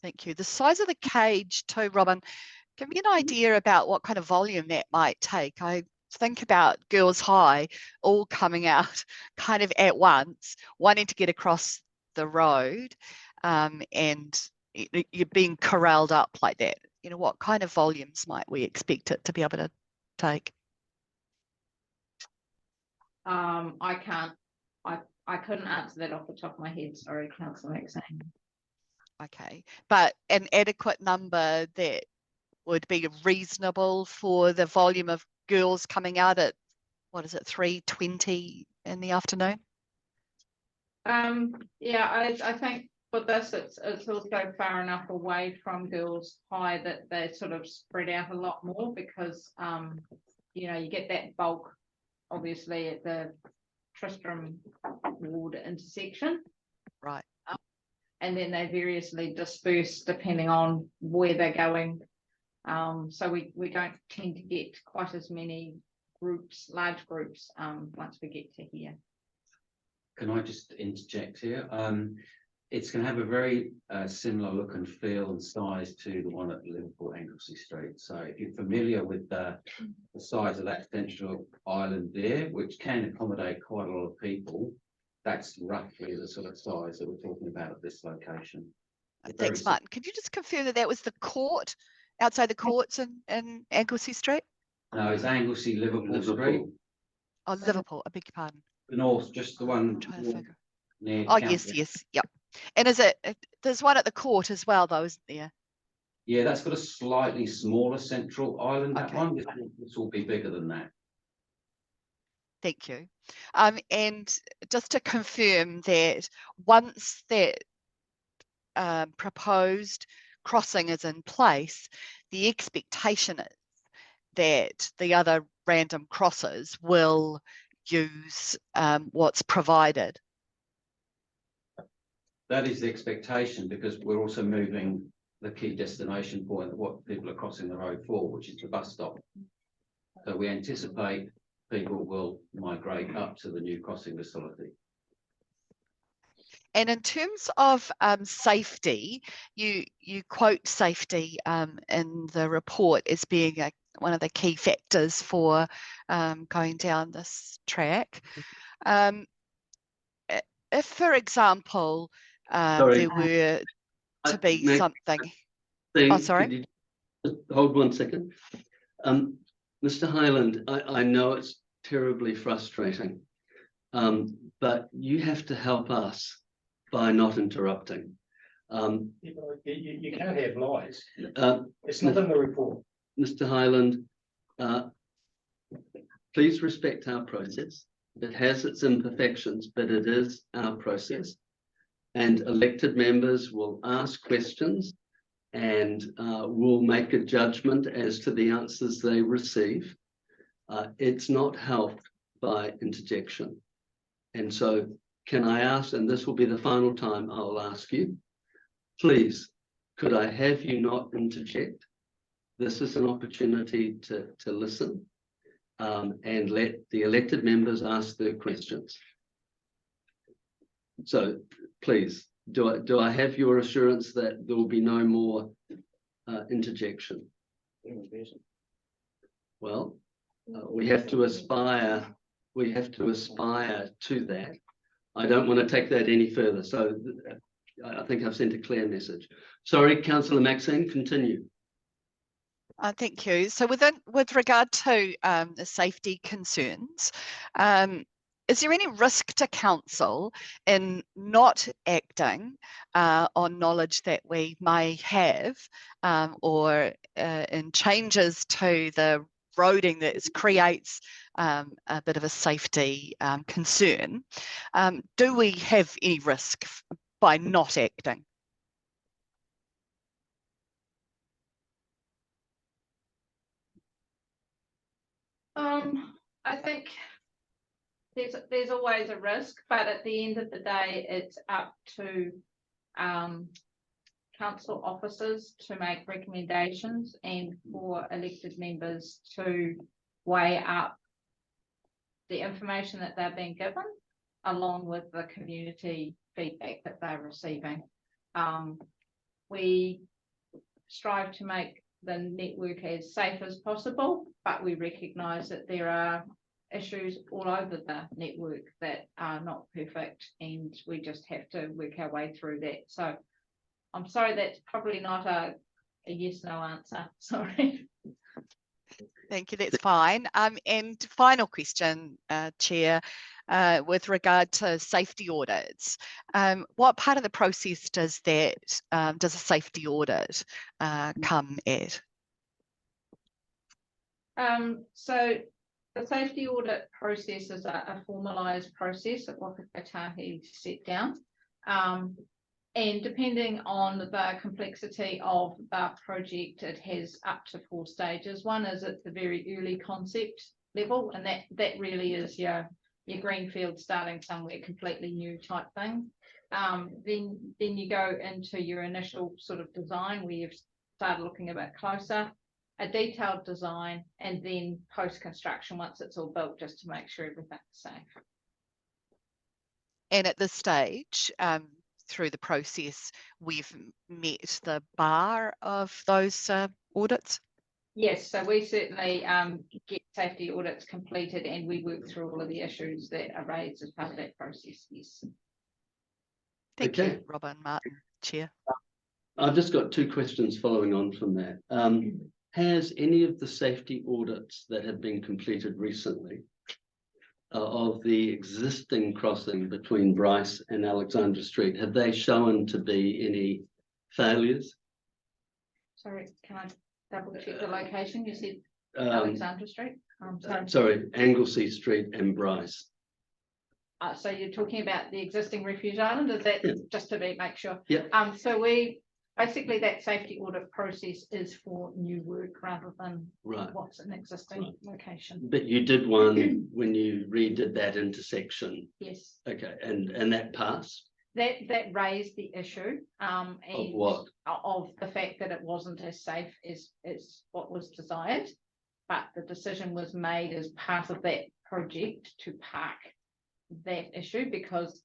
Speaker 11: Thank you. The size of the cage too, Robin, give me an idea about what kind of volume that might take. I think about Girls High all coming out kind of at once, wanting to get across the road, and you're being corralled up like that. You know, what kind of volumes might we expect it to be able to take?
Speaker 1: I couldn't answer that off the top of my head. Sorry, Councillor Maxine.
Speaker 11: Okay, but an adequate number that would be reasonable for the volume of girls coming out at, what is it, 320 in the afternoon?
Speaker 1: Yeah, I think for this, it's also far enough away from Girls High that they sort of spread out a lot more because, you know, you get that bulk, obviously, at the Tristram Ward intersection.
Speaker 11: Right.
Speaker 1: And then they variously disperse depending on where they're going. So we don't tend to get quite as many groups, large groups, once we get to here.
Speaker 8: Can I just interject here? It's going to have a very similar look and feel and size to the one at Liverpool Anglesey Street. So if you're familiar with the size of that central island there, which can accommodate quite a lot of people, that's roughly the sort of size that we're talking about at this location.
Speaker 11: Thanks, Martin. Could you just confirm that that was the court, outside the courts in Anglesey Street?
Speaker 8: No, it's Anglesey, Liverpool Street.
Speaker 11: Oh, Liverpool, I beg your pardon.
Speaker 8: The north, just the one
Speaker 11: I'm trying to figure.
Speaker 8: near.
Speaker 11: Oh, yes, yep. And is it, there's one at the court as well, though, isn't there?
Speaker 8: Yeah, that's got a slightly smaller central island, that
Speaker 11: Okay.
Speaker 8: one. This will be bigger than that.
Speaker 11: Thank you. And just to confirm that once that proposed crossing is in place, the expectation is that the other random crossers will use what's provided.
Speaker 8: That is the expectation, because we're also moving the key destination point of what people are crossing the road for, which is the bus stop. So we anticipate people will migrate up to the new crossing facility.
Speaker 11: And in terms of safety, you quote safety in the report as being one of the key factors for going down this track. If, for example, there were to be something. Oh, sorry.
Speaker 2: Hold 1 second. Mr. Hyland, I know it's terribly frustrating, but you have to help us by not interrupting.
Speaker 7: You can't have lies. It's not in the report.
Speaker 2: Mr. Hyland, please respect our process. It has its imperfections, but it is our process. And elected members will ask questions and will make a judgment as to the answers they receive. It's not helped by interjection. And so can I ask, and this will be the final time I'll ask you, please, could I have you not interject? This is an opportunity to listen and let the elected members ask their questions. So please, do I have your assurance that there will be no more interjection? Well, we have to aspire to that. I don't want to take that any further. So I think I've sent a clear message. Sorry, Councillor Maxine, continue.
Speaker 11: Thank you. So with regard to the safety concerns, is there any risk to council in not acting on knowledge that we may have or in changes to the roading that creates a bit of a safety concern? Do we have any risk by not acting?
Speaker 1: I think there's always a risk, but at the end of the day, it's up to council officers to make recommendations and for elected members to weigh up the information that they're being given along with the community feedback that they're receiving. We strive to make the network as safe as possible, but we recognise that there are issues all over the network that are not perfect, and we just have to work our way through that. So I'm sorry, that's probably not a yes/no answer. Sorry.
Speaker 11: Thank you, that's fine. And final question, Chair, with regard to safety audits. What part of the process does a safety audit come at?
Speaker 1: So The safety audit process is a formalised process that Waka Kotahi set down. And depending on the complexity of the project, it has up to 4 stages. One is at the very early concept level, and that really is your greenfield, starting somewhere completely new type thing. Then you go into your initial sort of design where you've started looking a bit closer, a detailed design, and then post-construction once it's all built, just to make sure everything's safe.
Speaker 11: And at this stage, through the process, we've met the bar of those audits?
Speaker 1: Yes, so we certainly get safety audits completed, and we work through all of the issues that are raised as part of that process, yes.
Speaker 11: Thank
Speaker 2: Okay.
Speaker 11: you, Robin, Martin, Chair.
Speaker 2: I've just got 2 questions following on from that. Has any of the safety audits that have been completed recently of the existing crossing between Bryce and Alexandra Street, have they shown to be any failures?
Speaker 1: Sorry, can I double check the location? You said
Speaker 2: Um,
Speaker 1: Alexandra Street?
Speaker 2: sorry, Anglesey Street and Bryce.
Speaker 1: So you're talking about the existing refuge island, is that
Speaker 2: Yeah.
Speaker 1: just to make sure?
Speaker 2: Yeah.
Speaker 1: So we, basically that safety audit process is for new work rather than
Speaker 2: Right.
Speaker 1: what's an existing location.
Speaker 2: But you did one when you redid that intersection.
Speaker 1: Yes,
Speaker 2: Okay, and that passed?
Speaker 1: that raised the issue,
Speaker 2: Of
Speaker 1: and
Speaker 2: what?
Speaker 1: of the fact that it wasn't as safe as what was desired. But the decision was made as part of that project to park that issue because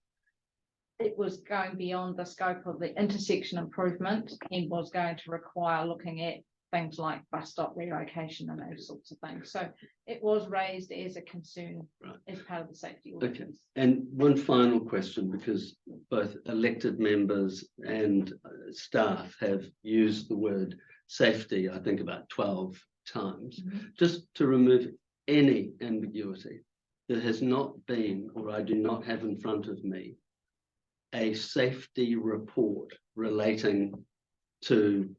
Speaker 1: it was going beyond the scope of the intersection improvement and was going to require looking at things like bus stop relocation and those sorts of things. So it was raised as a concern as part of the safety
Speaker 2: Okay,
Speaker 1: ordinance.
Speaker 2: and one final question, because both elected members and staff have used the word safety, I think about 12 times, just to remove any ambiguity. There has not been, or I do not have in front of me, a safety report relating to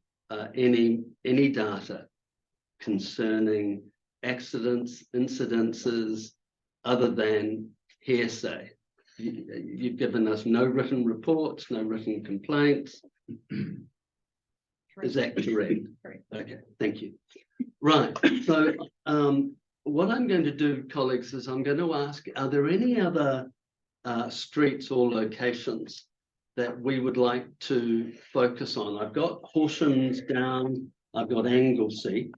Speaker 2: any data concerning accidents, incidences, other than hearsay. You've given us no written reports, no written complaints. Is that correct?
Speaker 1: Correct.
Speaker 2: Okay, thank you. Right, so what I'm going to do, colleagues, is I'm going to ask, are there any other streets or locations that we would like to focus on? I've got Horsham's Down, I've got Anglesey.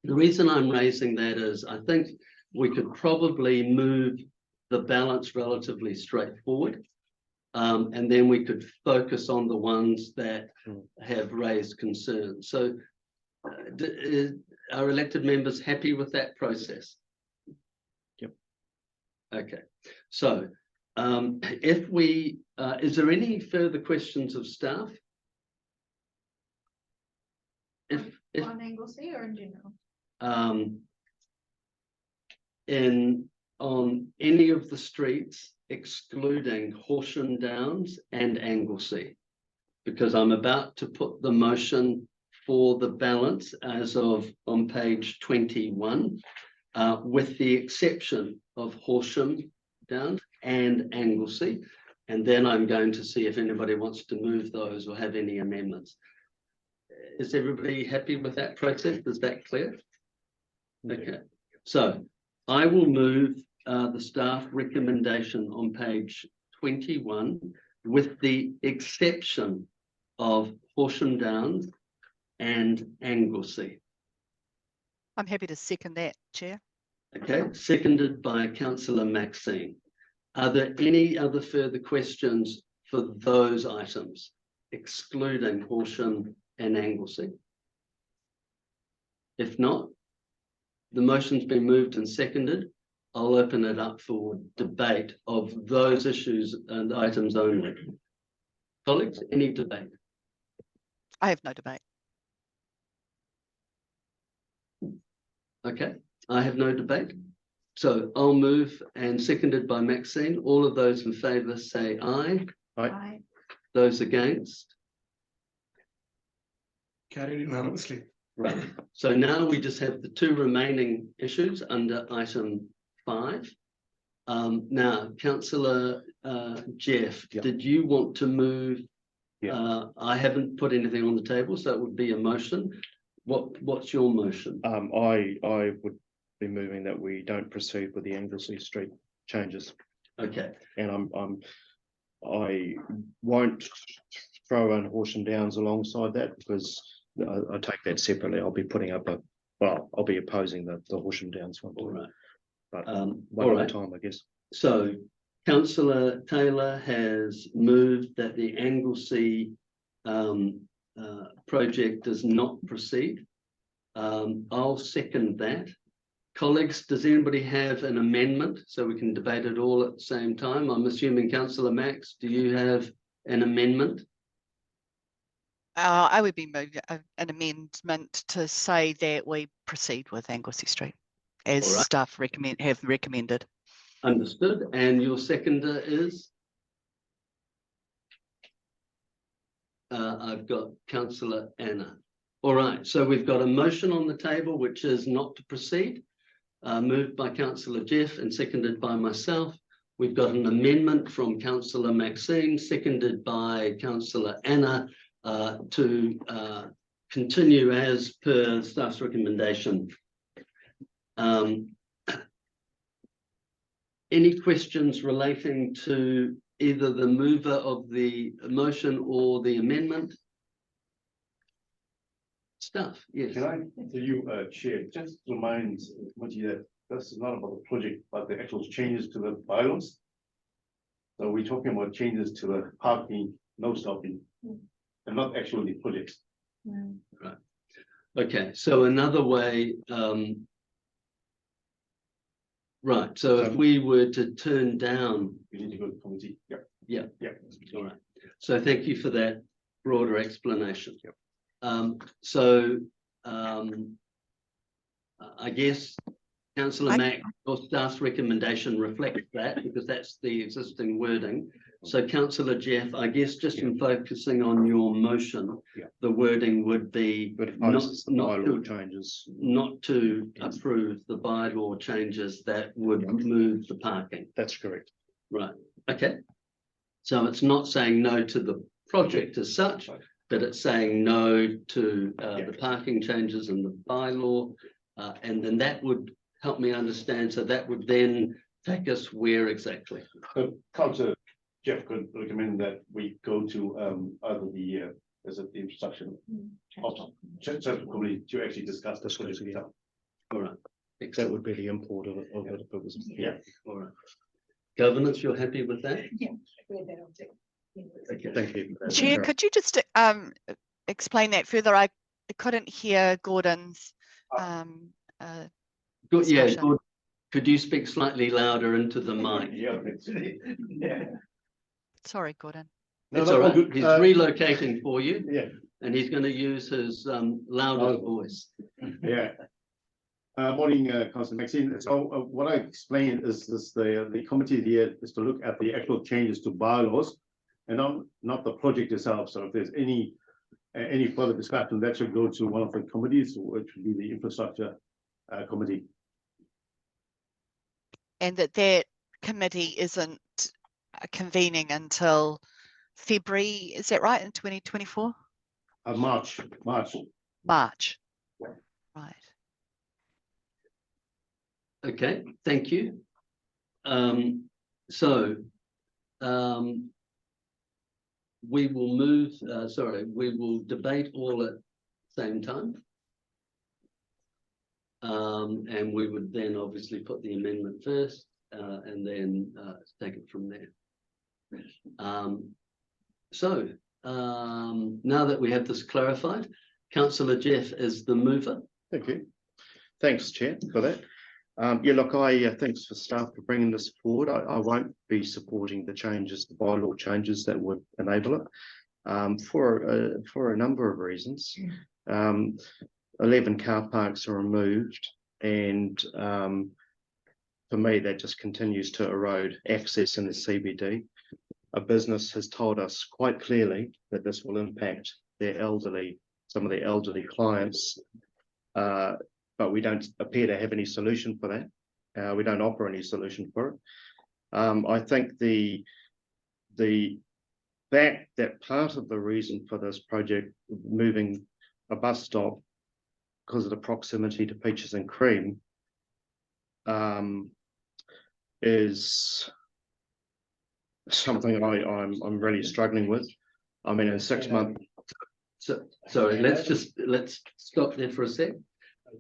Speaker 2: The reason I'm raising that is I think we could probably move the balance relatively straightforward. And then we could focus on the ones that have raised concerns. So are elected members happy with that process?
Speaker 3: Yep.
Speaker 2: Okay, so if we, is there any further questions of staff? If
Speaker 9: On Anglesey or in general?
Speaker 2: on any of the streets excluding Horsham Downs and Anglesey, because I'm about to put the motion for the balance as of on page 21, with the exception of Horsham Downs and Anglesey, and then I'm going to see if anybody wants to move those or have any amendments. Is everybody happy with that process? Is that clear? Okay, so I will move the staff recommendation on page 21 with the exception of Horsham Downs and Anglesey.
Speaker 11: I'm happy to second that, Chair.
Speaker 2: Okay, seconded by Councillor Maxine. Are there any other further questions for those items, excluding Horsham and Anglesey? If not, the motion's been moved and seconded. I'll open it up for debate of those issues and items only. Colleagues, any debate?
Speaker 11: I have no debate.
Speaker 2: Okay, I have no debate. So I'll move and seconded by Maxine. All of those in favour say aye.
Speaker 9: Aye.
Speaker 2: Those against?
Speaker 4: Carried unanimously.
Speaker 2: Right, so now we just have the two remaining issues under item 5. Now, councillor Jeff,
Speaker 3: Yeah.
Speaker 2: did you want to move?
Speaker 3: Yeah.
Speaker 2: I haven't put anything on the table, so it would be a motion. What's your motion?
Speaker 3: I would be moving that we don't proceed with the Anglesey Street changes.
Speaker 2: Okay,
Speaker 3: And I won't throw in Horsham Downs alongside that because I take that separately. I'll be putting up I'll be opposing the Horsham Downs one.
Speaker 2: all right.
Speaker 3: But
Speaker 2: All
Speaker 3: one at
Speaker 2: right.
Speaker 3: a time, I guess.
Speaker 2: So councillor Taylor has moved that the Anglesey project does not proceed. I'll second that. Colleagues, does anybody have an amendment so we can debate it all at the same time? I'm assuming councillor Max, do you have an amendment?
Speaker 11: I would be moving an amendment to say that we proceed with Anglesey Street as
Speaker 2: All right.
Speaker 11: staff have recommended.
Speaker 2: Understood. And your seconder is? I've got councillor Anna. All right, so we've got a motion on the table which is not to proceed, moved by councillor Jeff and seconded by myself. We've got an amendment from councillor Maxine, seconded by councillor Anna, to continue as per staff's recommendation. Any questions relating to either the mover of the motion or the amendment? Staff, yes.
Speaker 12: Can I, to you, Chair, just remind committee that this is not about the project, but the actual changes to the bylaws. So we're talking about changes to the parking, no stopping, and not actually the projects.
Speaker 2: Right. Okay, so another way, right, so if we were to turn down.
Speaker 12: We need to go to committee. Yeah.
Speaker 2: Yeah.
Speaker 12: Yeah.
Speaker 2: All right. So thank you for that broader explanation.
Speaker 12: Yep.
Speaker 2: I guess councillor Mack, your staff's recommendation reflects that because that's the existing wording. So councillor Jeff, I guess just in focusing on your motion, the wording would be not to approve the bylaw changes that would move the parking.
Speaker 3: That's correct.
Speaker 2: Right. Okay. So it's not saying no to the project as such, but it's saying no to the parking changes in the bylaw. And then that would help me understand. So that would then take us where exactly?
Speaker 12: Councillor Jeff could recommend that we go to either the as it the introduction of committee to actually discuss this project.
Speaker 2: All right.
Speaker 3: That would be the import of it if it was.
Speaker 2: Yeah. All right. Governance, you're happy with that?
Speaker 9: Yeah.
Speaker 2: Okay.
Speaker 3: Thank you.
Speaker 11: Chair, could you just explain that further? I couldn't hear Gordon's
Speaker 2: Good. Yeah.
Speaker 11: discussion.
Speaker 2: Good. Could you speak slightly louder into the mic?
Speaker 12: Yeah.
Speaker 11: Sorry, Gordon.
Speaker 2: It's all right. He's relocating for you.
Speaker 12: Yeah.
Speaker 2: And he's going to use his loudest voice.
Speaker 12: Yeah. Morning, Councillor Maxine. So what I explained is the committee here is to look at the actual changes to bylaws and not the project itself. So if there's any further discussion, that should go to one of the committees, which would be the infrastructure committee.
Speaker 11: And that committee isn't convening until February, is that right, in 2024?
Speaker 12: March.
Speaker 11: March.
Speaker 12: Yeah.
Speaker 11: Right.
Speaker 2: Okay, thank you. We will move, we will debate all at the same time. And we would then obviously put the amendment first and then take it from there. Now that we have this clarified, Councillor Jeff is the mover.
Speaker 3: Thank you. Thanks, Chair, for that. Yeah, look, thanks for staff for bringing this forward. I won't be supporting the changes, the bylaw changes that would enable it for a number of reasons. 11 car parks are removed, and for me, that just continues to erode access in the CBD. A business has told us quite clearly that this will impact their elderly, some of their elderly clients But we don't appear to have any solution for that. We don't offer any solution for it. I think the fact that part of the reason for this project moving a bus stop because of the proximity to Peaches and Cream is something I'm really struggling with. I mean, in 6 months.
Speaker 2: So, sorry, let's stop there for a sec.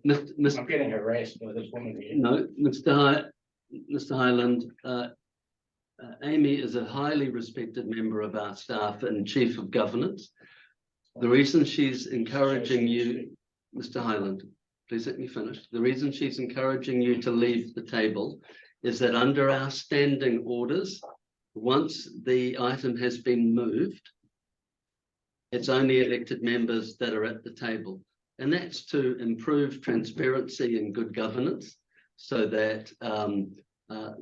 Speaker 7: I'm getting harassed by this woman here.
Speaker 2: No, Mr. Highland, Amy is a highly respected member of our staff and chief of governance. The reason she's encouraging you, Mr. Highland, please let me finish. The reason she's encouraging you to leave the table is that under our standing orders, once the item has been moved, it's only elected members that are at the table. And that's to improve transparency and good governance so that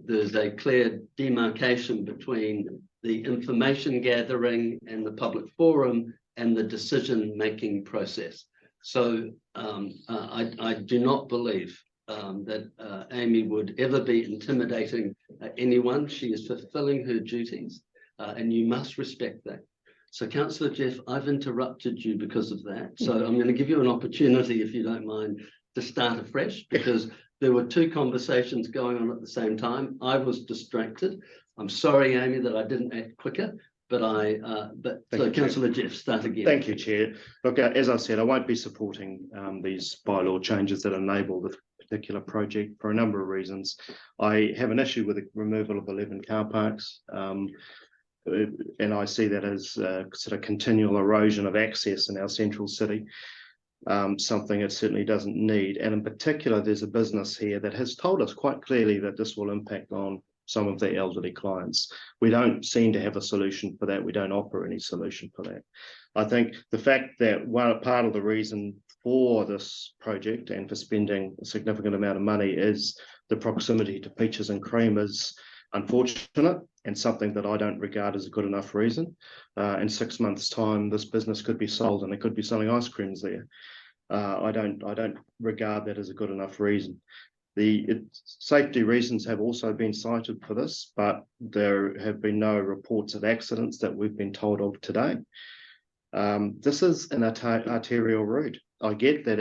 Speaker 2: there's a clear demarcation between the information gathering and the public forum and the decision-making process. So I do not believe that Amy would ever be intimidating anyone. She is fulfilling her duties and you must respect that. So Councillor Jeff, I've interrupted you because of that. So I'm going to give you an opportunity, if you don't mind, to start afresh because there were two conversations going on at the same time. I was distracted. I'm sorry, Amy, that I didn't act quicker, but so Councillor Jeff, start again.
Speaker 3: Thank you, Chair. Look, as I said, I won't be supporting these bylaw changes that enable this particular project for a number of reasons. I have an issue with the removal of 11 car parks. And I see that as sort of continual erosion of access in our central city, something it certainly doesn't need. And in particular, there's a business here that has told us quite clearly that this will impact on some of their elderly clients. We don't seem to have a solution for that. We don't offer any solution for that. I think the fact that one part of the reason for this project and for spending a significant amount of money is the proximity to Peaches and Cream is unfortunate and something that I don't regard as a good enough reason. In 6 months' time, this business could be sold and they could be selling ice creams there. I don't regard that as a good enough reason. The safety reasons have also been cited for this, but there have been no reports of accidents that we've been told of today. This is an arterial route. I get that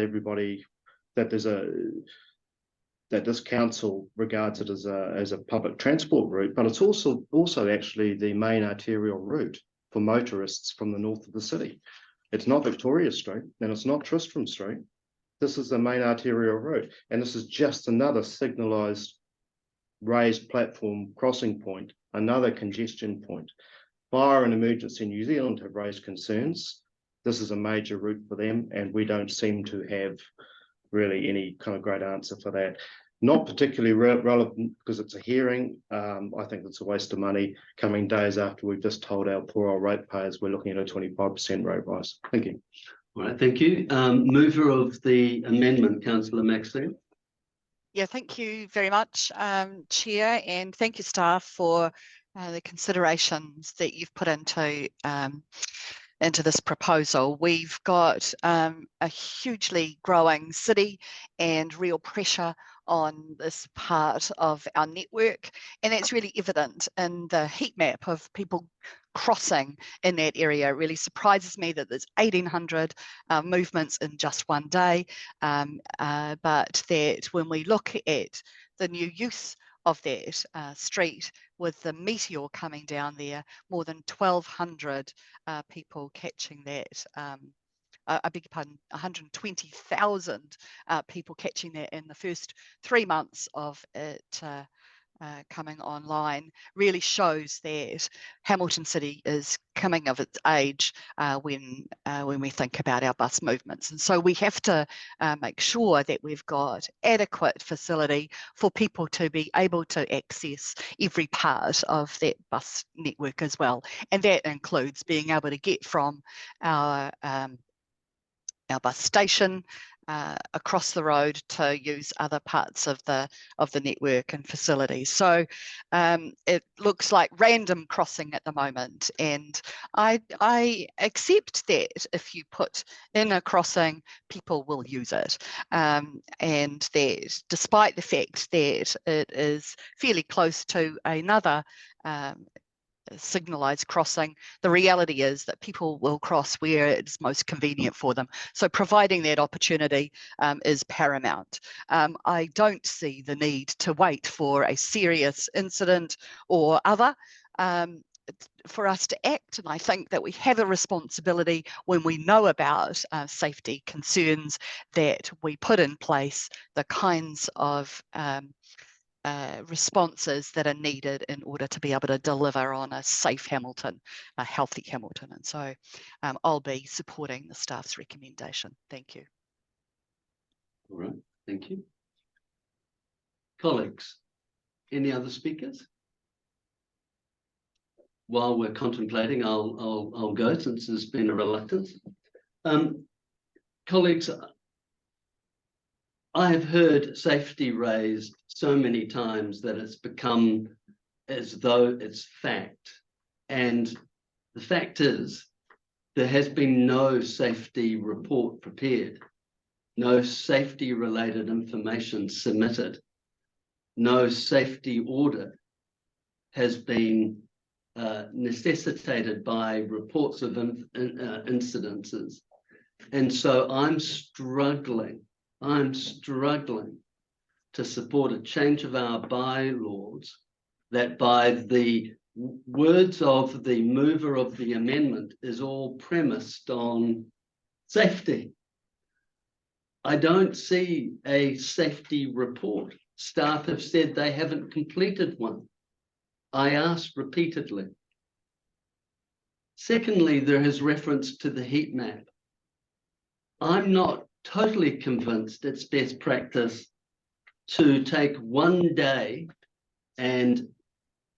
Speaker 3: that this council regards it as a public transport route, but it's also actually the main arterial route for motorists from the north of the city. It's not Victoria Street and it's not Tristram Street. This is the main arterial route, and this is just another signalised raised platform crossing point, another congestion point. Fire and Emergency New Zealand have raised concerns. This is a major route for them, and we don't seem to have really any kind of great answer for that. Not particularly relevant because it's a hearing. I think it's a waste of money coming days after we've just told our poor old ratepayers we're looking at a 25% rate rise. Thank you.
Speaker 2: All right, thank you. Mover of the amendment, Councillor Maxine.
Speaker 11: Yeah, thank you very much, Chair, and thank you, staff, for the considerations that you've put into this proposal. We've got a hugely growing city and real pressure on this part of our network, and that's really evident in the heat map of people crossing in that area. It really surprises me that there's 1,800 movements in just one day, but that when we look at the new use of that street with the meteor coming down there, more than 1,200 people catching that. I beg your pardon, 120,000 people catching that in the first 3 months of it coming online really shows that Hamilton City is coming of its age when we think about our bus movements. And so we have to make sure that we've got adequate facility for people to be able to access every part of that bus network as well. And that includes being able to get from our bus station across the road to use other parts of the network and facilities. So it looks like random crossing at the moment, and I accept that if you put in a crossing, people will use it, and that despite the fact that it is fairly close to another signalized crossing, the reality is that people will cross where it's most convenient for them. So providing that opportunity is paramount. I don't see the need to wait for a serious incident or other for us to act, and I think that we have a responsibility when we know about safety concerns that we put in place the kinds of responses that are needed in order to be able to deliver on a safe Hamilton, a healthy Hamilton. And so I'll be supporting the staff's recommendation. Thank you.
Speaker 2: All right, thank you. Colleagues, any other speakers? While we're contemplating, I'll go since there's been a reluctance. Colleagues, I have heard safety raised so many times that it's become as though it's fact. And the fact is, there has been no safety report prepared, no safety related information submitted, no safety audit has been necessitated by reports of incidences. And so I'm struggling to support a change of our bylaws that, by the words of the mover of the amendment, is all premised on safety. I don't see a safety report. Staff have said they haven't completed one. I asked repeatedly. Secondly, there is reference to the heat map. I'm not totally convinced it's best practice to take one day and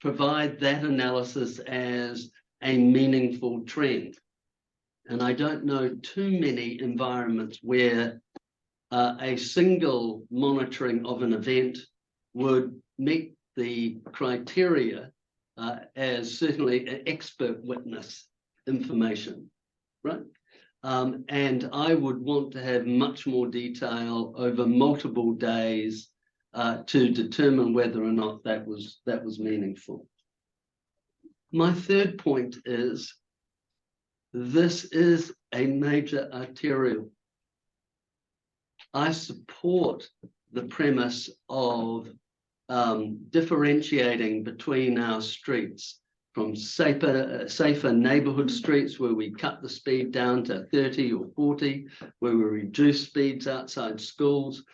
Speaker 2: provide that analysis as a meaningful trend. And I don't know too many environments where a single monitoring of an event would meet the criteria as certainly an expert witness information, right? And I would want to have much more detail over multiple days to determine whether or not that was meaningful. My third point is, this is a major arterial. I support the premise of differentiating between our streets, from safer neighborhood streets where we cut the speed down to 30 or 40, where we reduce speeds outside schools.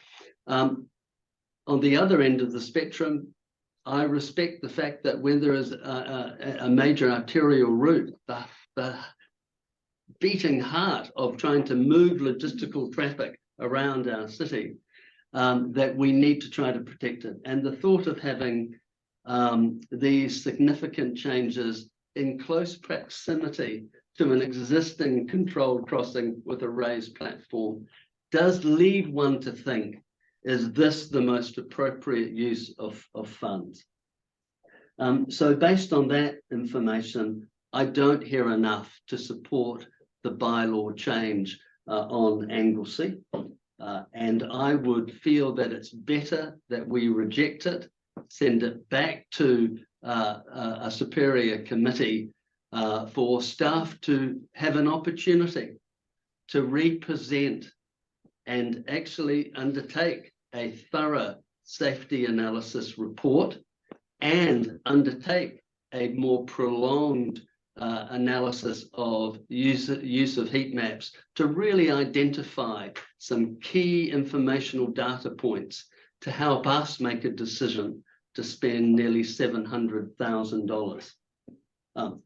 Speaker 2: On the other end of the spectrum, I respect the fact that when there is a major arterial route, the beating heart of trying to move logistical traffic around our city, that we need to try to protect it. And the thought of having these significant changes in close proximity to an existing controlled crossing with a raised platform does lead one to think, is this the most appropriate use of funds? So based on that information, I don't hear enough to support the bylaw change on Anglesey. And I would feel that it's better that we reject it, send it back to a superior committee for staff to have an opportunity to represent and actually undertake a thorough safety analysis report and undertake a more prolonged analysis of use of heat maps to really identify some key informational data points to help us make a decision to spend nearly $700,000.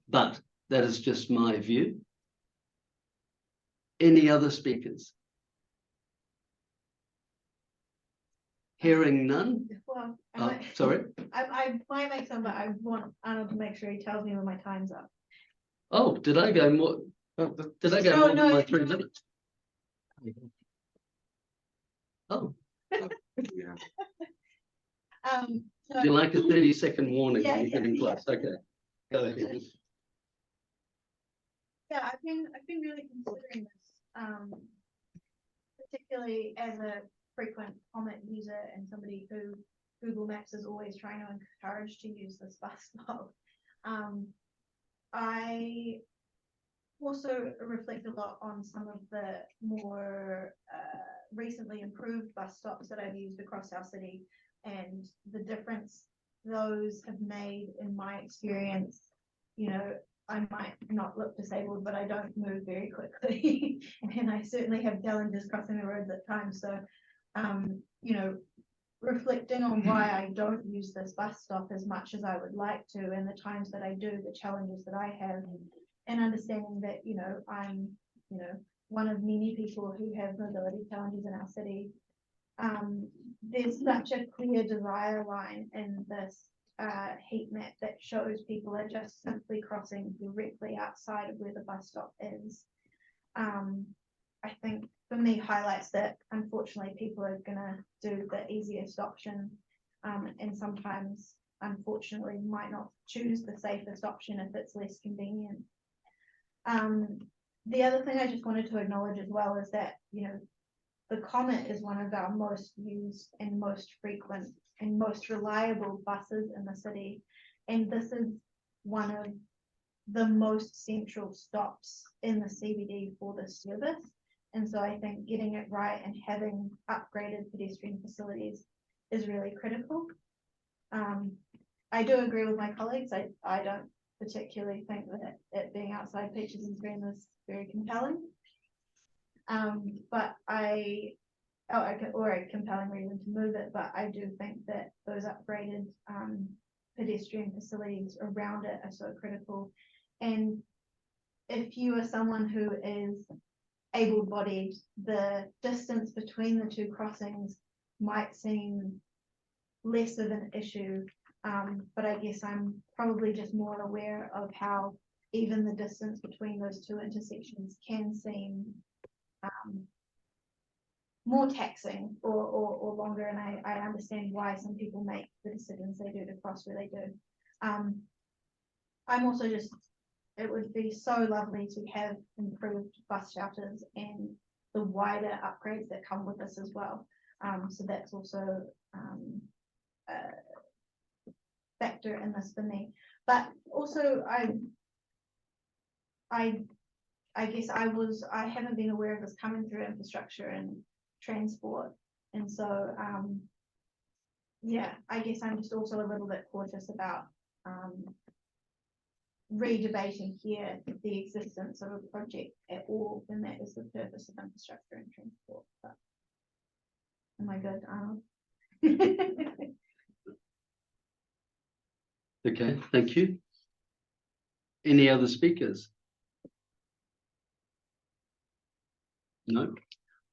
Speaker 2: But that is just my view. Any other speakers? Hearing none.
Speaker 9: Well,
Speaker 2: Sorry.
Speaker 9: I might make some, but I want Arnold to make sure he tells me when my time's up.
Speaker 2: Oh, did I go more? Did I go more than my 3 minutes? Oh,
Speaker 6: Yeah.
Speaker 2: do you like a 30-second warning?
Speaker 9: Yeah,
Speaker 2: You're getting
Speaker 9: yeah.
Speaker 2: close, okay. Go ahead.
Speaker 9: Yeah, I've been really considering this, particularly as a frequent Comet user and somebody who Google Maps is always trying to encourage to use this bus stop. I also reflect a lot on some of the more recently improved bus stops that I've used across our city and the difference those have made in my experience. You know, I might not look disabled, but I don't move very quickly. And I certainly have challenges crossing the roads at times. So, you know, reflecting on why I don't use this bus stop as much as I would like to, and the times that I do, the challenges that I have, and understanding that, you know, I'm, you know, one of many people who have mobility challenges in our city. There's such a clear desire line in this heat map that shows people are just simply crossing directly outside of where the bus stop is. I think for me highlights that unfortunately people are gonna do the easiest option, and sometimes unfortunately might not choose the safest option if it's less convenient. The other thing I just wanted to acknowledge as well is that, you know, the Comet is one of our most used and most frequent and most reliable buses in the city. And this is one of the most central stops in the CBD for this service. And so I think getting it right and having upgraded pedestrian facilities is really critical. I do agree with my colleagues. I don't particularly think that it being outside Peaches and Cream is very compelling. But or a compelling reason to move it, but I do think that those upgraded pedestrian facilities around it are so critical. And if you are someone who is able-bodied, the distance between the two crossings might seem less of an issue, but I guess I'm probably just more aware of how even the distance between those two intersections can seem more taxing or longer, and I understand why some people make the decisions they do to cross where they do. I'm also just, it would be so lovely to have improved bus shelters and the wider upgrades that come with this as well. So that's also a factor in this for me. But also I guess I haven't been aware of this coming through infrastructure and transport, and so yeah, I guess I'm just also a little bit cautious about re-debating here the existence of a project at all when that is the purpose of infrastructure and transport. But am I good?
Speaker 2: Okay, thank you. Any other speakers? No.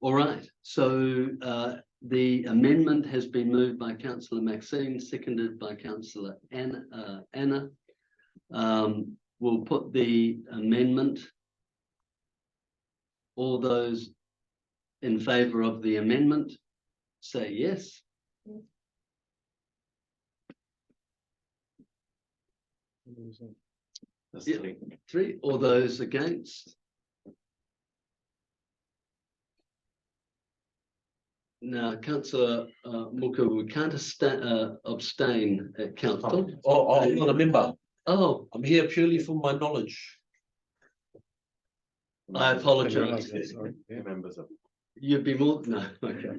Speaker 2: All right, so the amendment has been moved by Councillor Maxine, seconded by Councillor Anna. We'll put the amendment. All those in favour of the amendment, say yes. Yeah, three. All those against? Now, Councillor Muka, we can't abstain at council.
Speaker 4: Oh, I'm not a member.
Speaker 2: Oh,
Speaker 4: I'm here purely for my knowledge.
Speaker 2: I apologise.
Speaker 3: Members of.
Speaker 2: You'd be more, no, okay.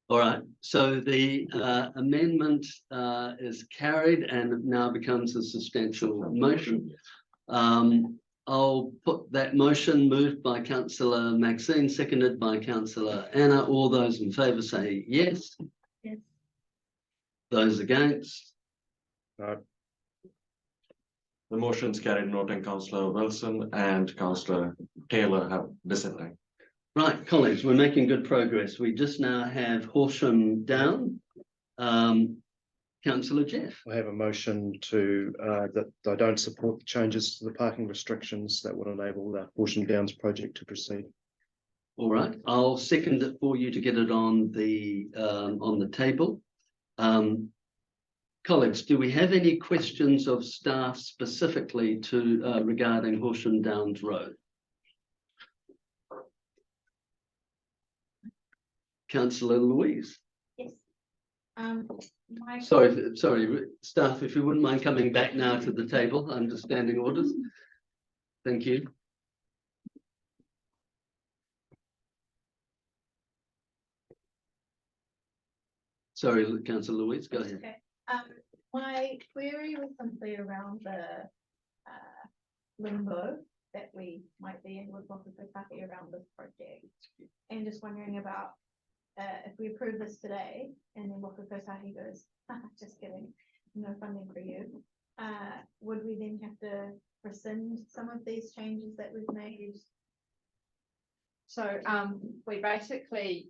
Speaker 2: All right, so the amendment is carried and now becomes a substantial motion. I'll put that motion moved by Councillor Maxine, seconded by Councillor Anna. All those in favour say yes.
Speaker 9: Yes.
Speaker 2: Those against?
Speaker 3: No.
Speaker 6: The motion's carried, noting Councillor Wilson and Councillor Taylor have dissented.
Speaker 2: Right, colleagues, we're making good progress. We just now have Horsham down. Councillor Jeff.
Speaker 3: I have a motion to, that I don't support the changes to the parking restrictions that would enable the Horsham Downs project to proceed.
Speaker 2: All right, I'll second it for you to get it on the table. Colleagues, do we have any questions of staff specifically to regarding Horsham Downs Road? Councillor Louise.
Speaker 9: Yes. My.
Speaker 2: Sorry, staff, if you wouldn't mind coming back now to the table, understanding orders. Thank you. Sorry, Councillor Louise, go ahead.
Speaker 9: Okay. My query was simply around the limbo that we might be in with Waka Kotahi around this project. And just wondering about if we approve this today and then Waka Kotahi goes, just kidding, no funding for you. Would we then have to rescind some of these changes that we've made?
Speaker 1: So we basically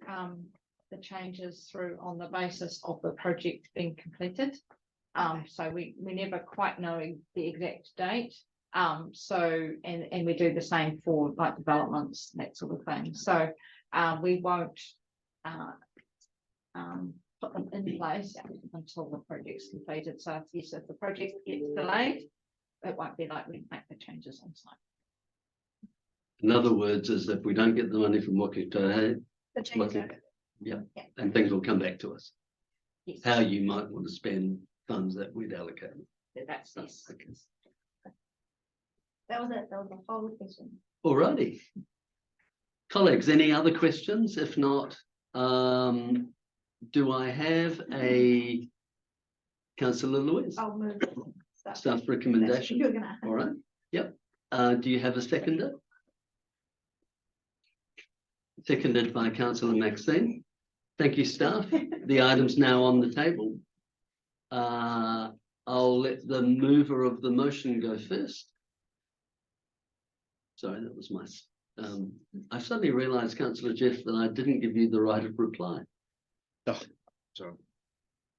Speaker 1: the changes through on the basis of the project being completed. So we never quite know the exact date. So and we do the same for like developments, that sort of thing. So we won't put them in place until the project's completed. So yes, if the project gets delayed, it won't be like we make the changes on site.
Speaker 2: In other words, is if we don't get the money from Waka Kotahi,
Speaker 9: The changes are-
Speaker 2: yeah,
Speaker 9: Yeah.
Speaker 2: and things will come back to us.
Speaker 1: Yes.
Speaker 2: How you might want to spend funds that we'd allocate.
Speaker 1: That's yes.
Speaker 2: Okay.
Speaker 9: That was it. That was the whole question.
Speaker 2: Alrighty. Colleagues, any other questions? If not, do I have a Councillor Louise?
Speaker 9: I'll move.
Speaker 2: Staff recommendation?
Speaker 9: You're gonna.
Speaker 2: All right, yep. Do you have a seconder? Seconded by Councillor Maxine. Thank you, staff. The item's now on the table. I'll let the mover of the motion go first. Sorry, that was my. I suddenly realised, Councillor Jeff, that I didn't give you the right of reply.
Speaker 3: Oh, sorry.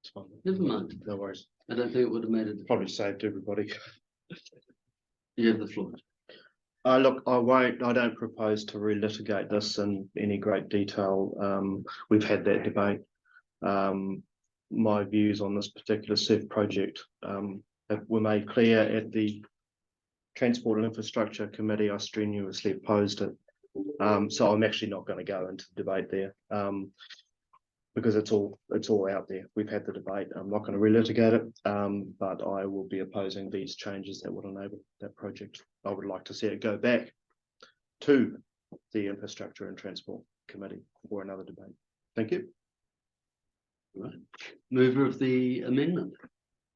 Speaker 3: It's fine.
Speaker 2: Never mind.
Speaker 3: No worries.
Speaker 2: I don't think it would have made it.
Speaker 3: Probably saved everybody.
Speaker 2: You have the floor.
Speaker 3: Look, I don't propose to relitigate this in any great detail. We've had that debate. My views on this particular SIF project were made clear at the Transport and Infrastructure Committee. I strenuously opposed it. So I'm actually not going to go into the debate there because it's all out there. We've had the debate. I'm not going to relitigate it, but I will be opposing these changes that would enable that project. I would like to see it go back to the Infrastructure and Transport Committee for another debate. Thank you.
Speaker 2: Right. Mover of the amendment.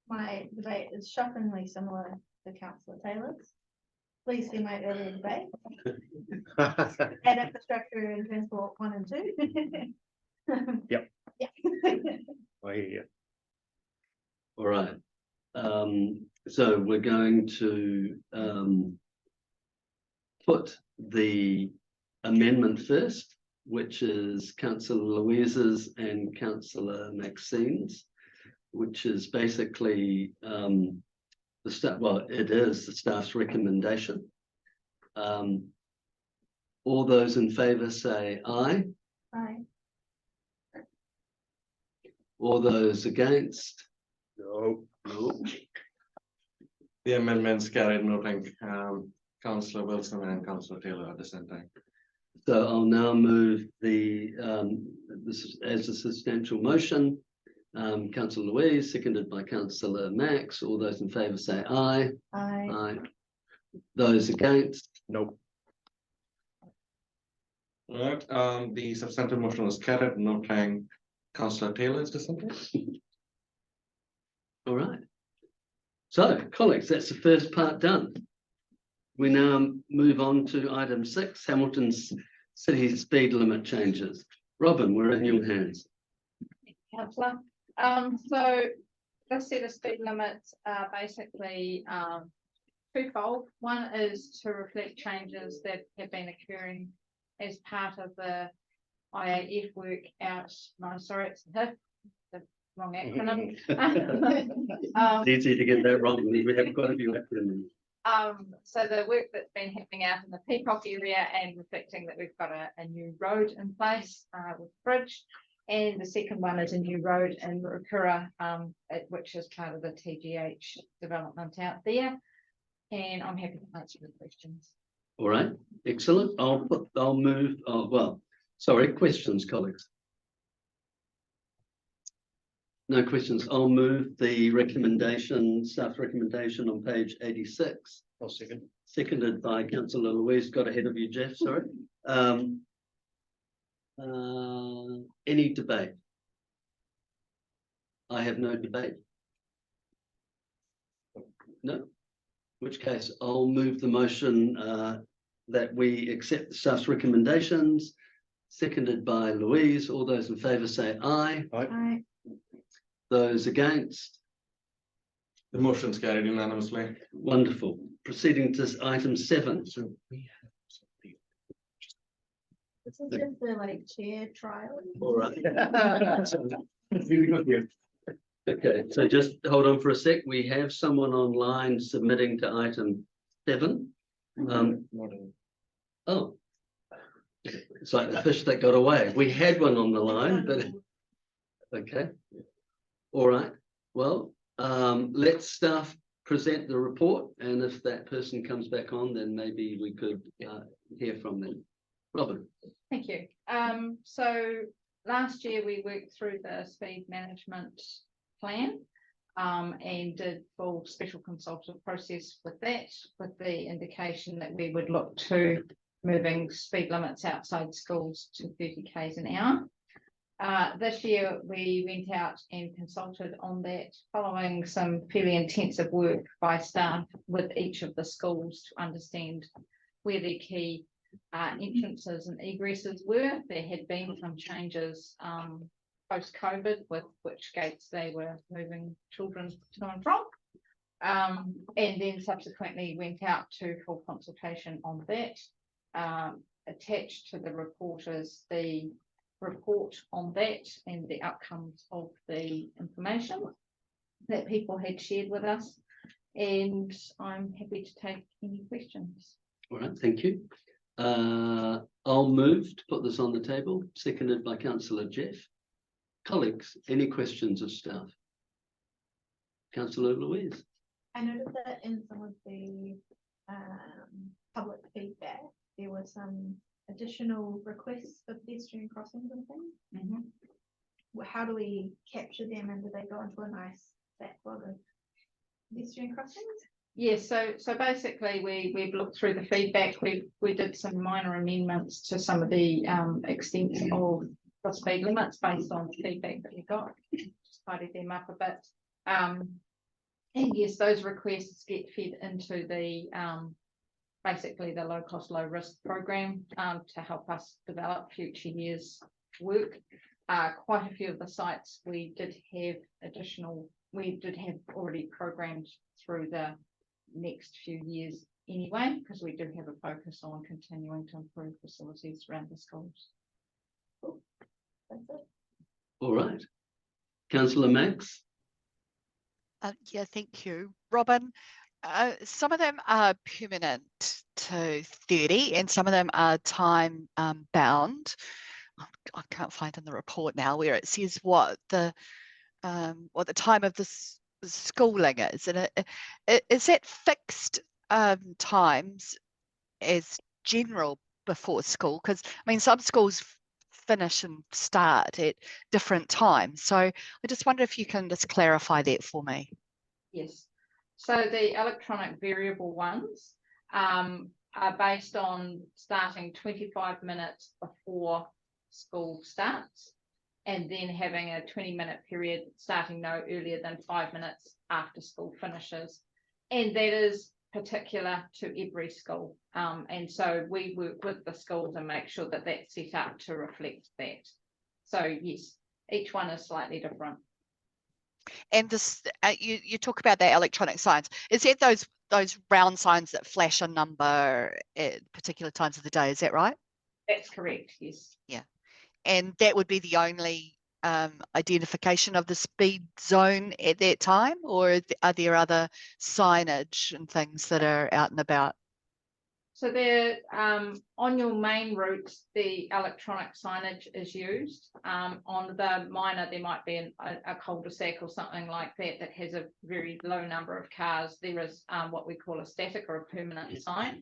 Speaker 9: My debate is shockingly similar to Councillor Taylor's. Please see my earlier debate. And infrastructure and transport 1 and 2.
Speaker 3: Yep.
Speaker 9: Yeah.
Speaker 3: I hear you.
Speaker 2: All right. So we're going to put the amendment first, which is Councillor Louise's and Councillor Maxine's, which is basically the staff. Well, it is the staff's recommendation. All those in favour say aye.
Speaker 9: Aye.
Speaker 2: All those against?
Speaker 3: No.
Speaker 2: No.
Speaker 6: The amendments carried, noting Councillor Wilson and Councillor Taylor at the same time.
Speaker 2: So I'll now move the this is as a substantial motion. Councillor Louise, seconded by Councillor Max. All those in favour say aye.
Speaker 9: Aye.
Speaker 2: Aye. Those against?
Speaker 3: Nope.
Speaker 6: Right, the substantive motion was carried, noting Councillor Taylor is dissenting.
Speaker 2: All right. So, colleagues, that's the first part done. We now move on to item 6, Hamilton's city speed limit changes. Robin, we're in your hands.
Speaker 1: Councillor. So this set of speed limits are basically twofold. One is to reflect changes that have been occurring as part of the IAF work out. No, sorry, it's the wrong acronym.
Speaker 2: It's easy to get that wrong. We have quite a few acronyms.
Speaker 1: So the work that's been happening out in the Peacock area and reflecting that we've got a new road in place with bridge. And the second one is a new road in Ruakura, which is part of the TGH development out there. And I'm happy to answer the questions.
Speaker 2: All right, excellent. I'll move, questions, colleagues. No questions. I'll move the recommendation, staff recommendation on page 86.
Speaker 7: I'll second.
Speaker 2: Seconded by Councillor Louise. Got ahead of you, Jeff, sorry. Any debate? I have no debate. No, in which case I'll move the motion that we accept the staff's recommendations, seconded by Louise. All those in favour say aye.
Speaker 9: Aye.
Speaker 2: Those against?
Speaker 6: The motion's carried unanimously.
Speaker 2: Wonderful. Proceeding to item 7.
Speaker 9: This is just the like chair trial.
Speaker 2: All right. Okay, so just hold on for a sec. We have someone online submitting to item 7. Oh, it's like the fish that got away. We had one on the line, but okay. All right. Well, let staff present the report, and if that person comes back on, then maybe we could hear from them. Robin.
Speaker 1: Thank you. So last year we worked through the speed management plan and did full special consultative process with that, with the indication that we would look to moving speed limits outside schools to 30 k's an hour. This year we went out and consulted on that following some fairly intensive work by staff with each of the schools to understand where their key entrances and egresses were. There had been some changes post-COVID with which gates they were moving children to and from. And then subsequently went out to full consultation on that. Attached to the report is the report on that and the outcomes of the information that people had shared with us. And I'm happy to take any questions.
Speaker 2: All right, thank you. I'll move to put this on the table, seconded by Councillor Jeff. Colleagues, any questions of staff? Councillor Louise.
Speaker 9: I noticed that in some of the public feedback, there were some additional requests for pedestrian crossings and things. How do we capture them, and do they go into a nice backlog of pedestrian crossings?
Speaker 1: Yes, so basically we've looked through the feedback. We did some minor amendments to some of the extent of the speed limits based on the feedback that we got. Just tidied them up a bit. And yes, those requests get fed into the basically the low cost, low risk program to help us develop future years work. Quite a few of the sites we did have already programmed through the next few years anyway, because we do have a focus on continuing to improve facilities around the schools.
Speaker 9: That's it.
Speaker 2: All right. Councillor Max.
Speaker 11: Yeah, thank you, Robin. Some of them are permanent to 30 and some of them are time bound. I can't find in the report now where it says what the time of the schooling is, and is that fixed times as general before school? Because I mean some schools finish and start at different times, so I just wonder if you can just clarify that for me.
Speaker 1: Yes, so the electronic variable ones are based on starting 25 minutes before school starts and then having a 20-minute period starting no earlier than 5 minutes after school finishes, and that is particular to every school, and so we work with the schools and make sure that that's set up to reflect that. So yes, each one is slightly different.
Speaker 11: And this you talk about that electronic signs, is that those round signs that flash a number at particular times of the day, is that right?
Speaker 1: That's correct, yes.
Speaker 11: Yeah, and that would be the only identification of the speed zone at that time, or are there other signage and things that are out and about?
Speaker 1: So there, on your main routes, the electronic signage is used. On the minor, there might be a cul-de-sac or something like that that has a very low number of cars. There is what we call a static or a permanent sign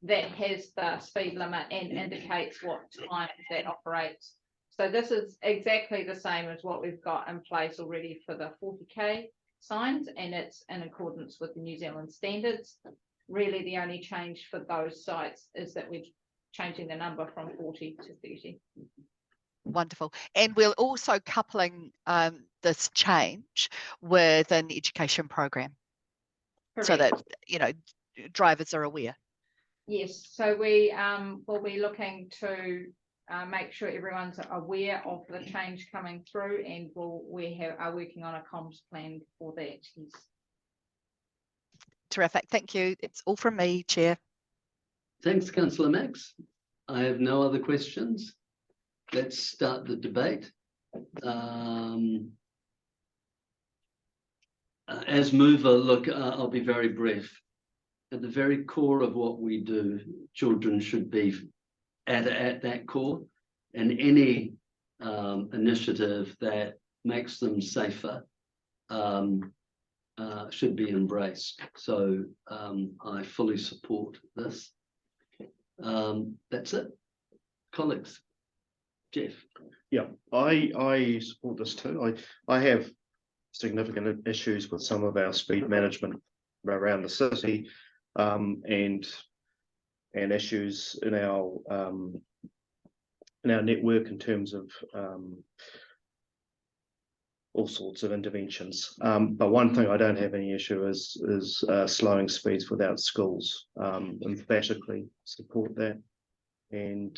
Speaker 1: that has the speed limit and indicates what time that operates. So this is exactly the same as what we've got in place already for the 40k signs, and it's in accordance with the New Zealand standards. Really, the only change for those sites is that we're changing the number from 40 to 30.
Speaker 11: Wonderful. And we're also coupling this change with an education program so that,
Speaker 1: Correct.
Speaker 11: you know, drivers are aware.
Speaker 1: Yes, so we will be looking to make sure everyone's aware of the change coming through, and are working on a comms plan for that. Yes.
Speaker 11: Terrific. Thank you. It's all from me, Chair.
Speaker 2: Thanks, Councillor Max. I have no other questions. Let's start the debate. As mover, look, I'll be very brief. At the very core of what we do, children should be at that core, and any initiative that makes them safer should be embraced. So I fully support this. That's it. Colleagues. Jeff.
Speaker 3: Yeah, I support this too. I have significant issues with some of our speed management around the city, and issues in our network in terms of all sorts of interventions. But one thing I don't have any issue is slowing speeds without schools. Emphatically support that, and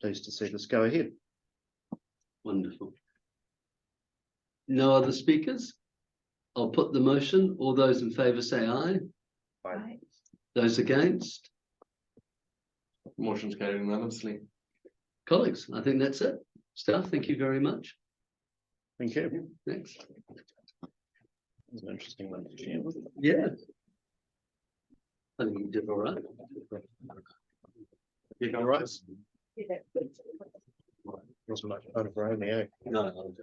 Speaker 3: pleased to see this go ahead.
Speaker 2: Wonderful. No other speakers? I'll put the motion. All those in favour say aye.
Speaker 3: Aye.
Speaker 2: Those against?
Speaker 4: Motion's carried unanimously.
Speaker 2: Colleagues, I think that's it. Staff, thank you very much.
Speaker 3: Thank you.
Speaker 2: Thanks.
Speaker 3: It's an interesting one.
Speaker 2: Yeah. I think you did all right.
Speaker 3: You go right. Wasn't much fun for only, eh?
Speaker 2: No,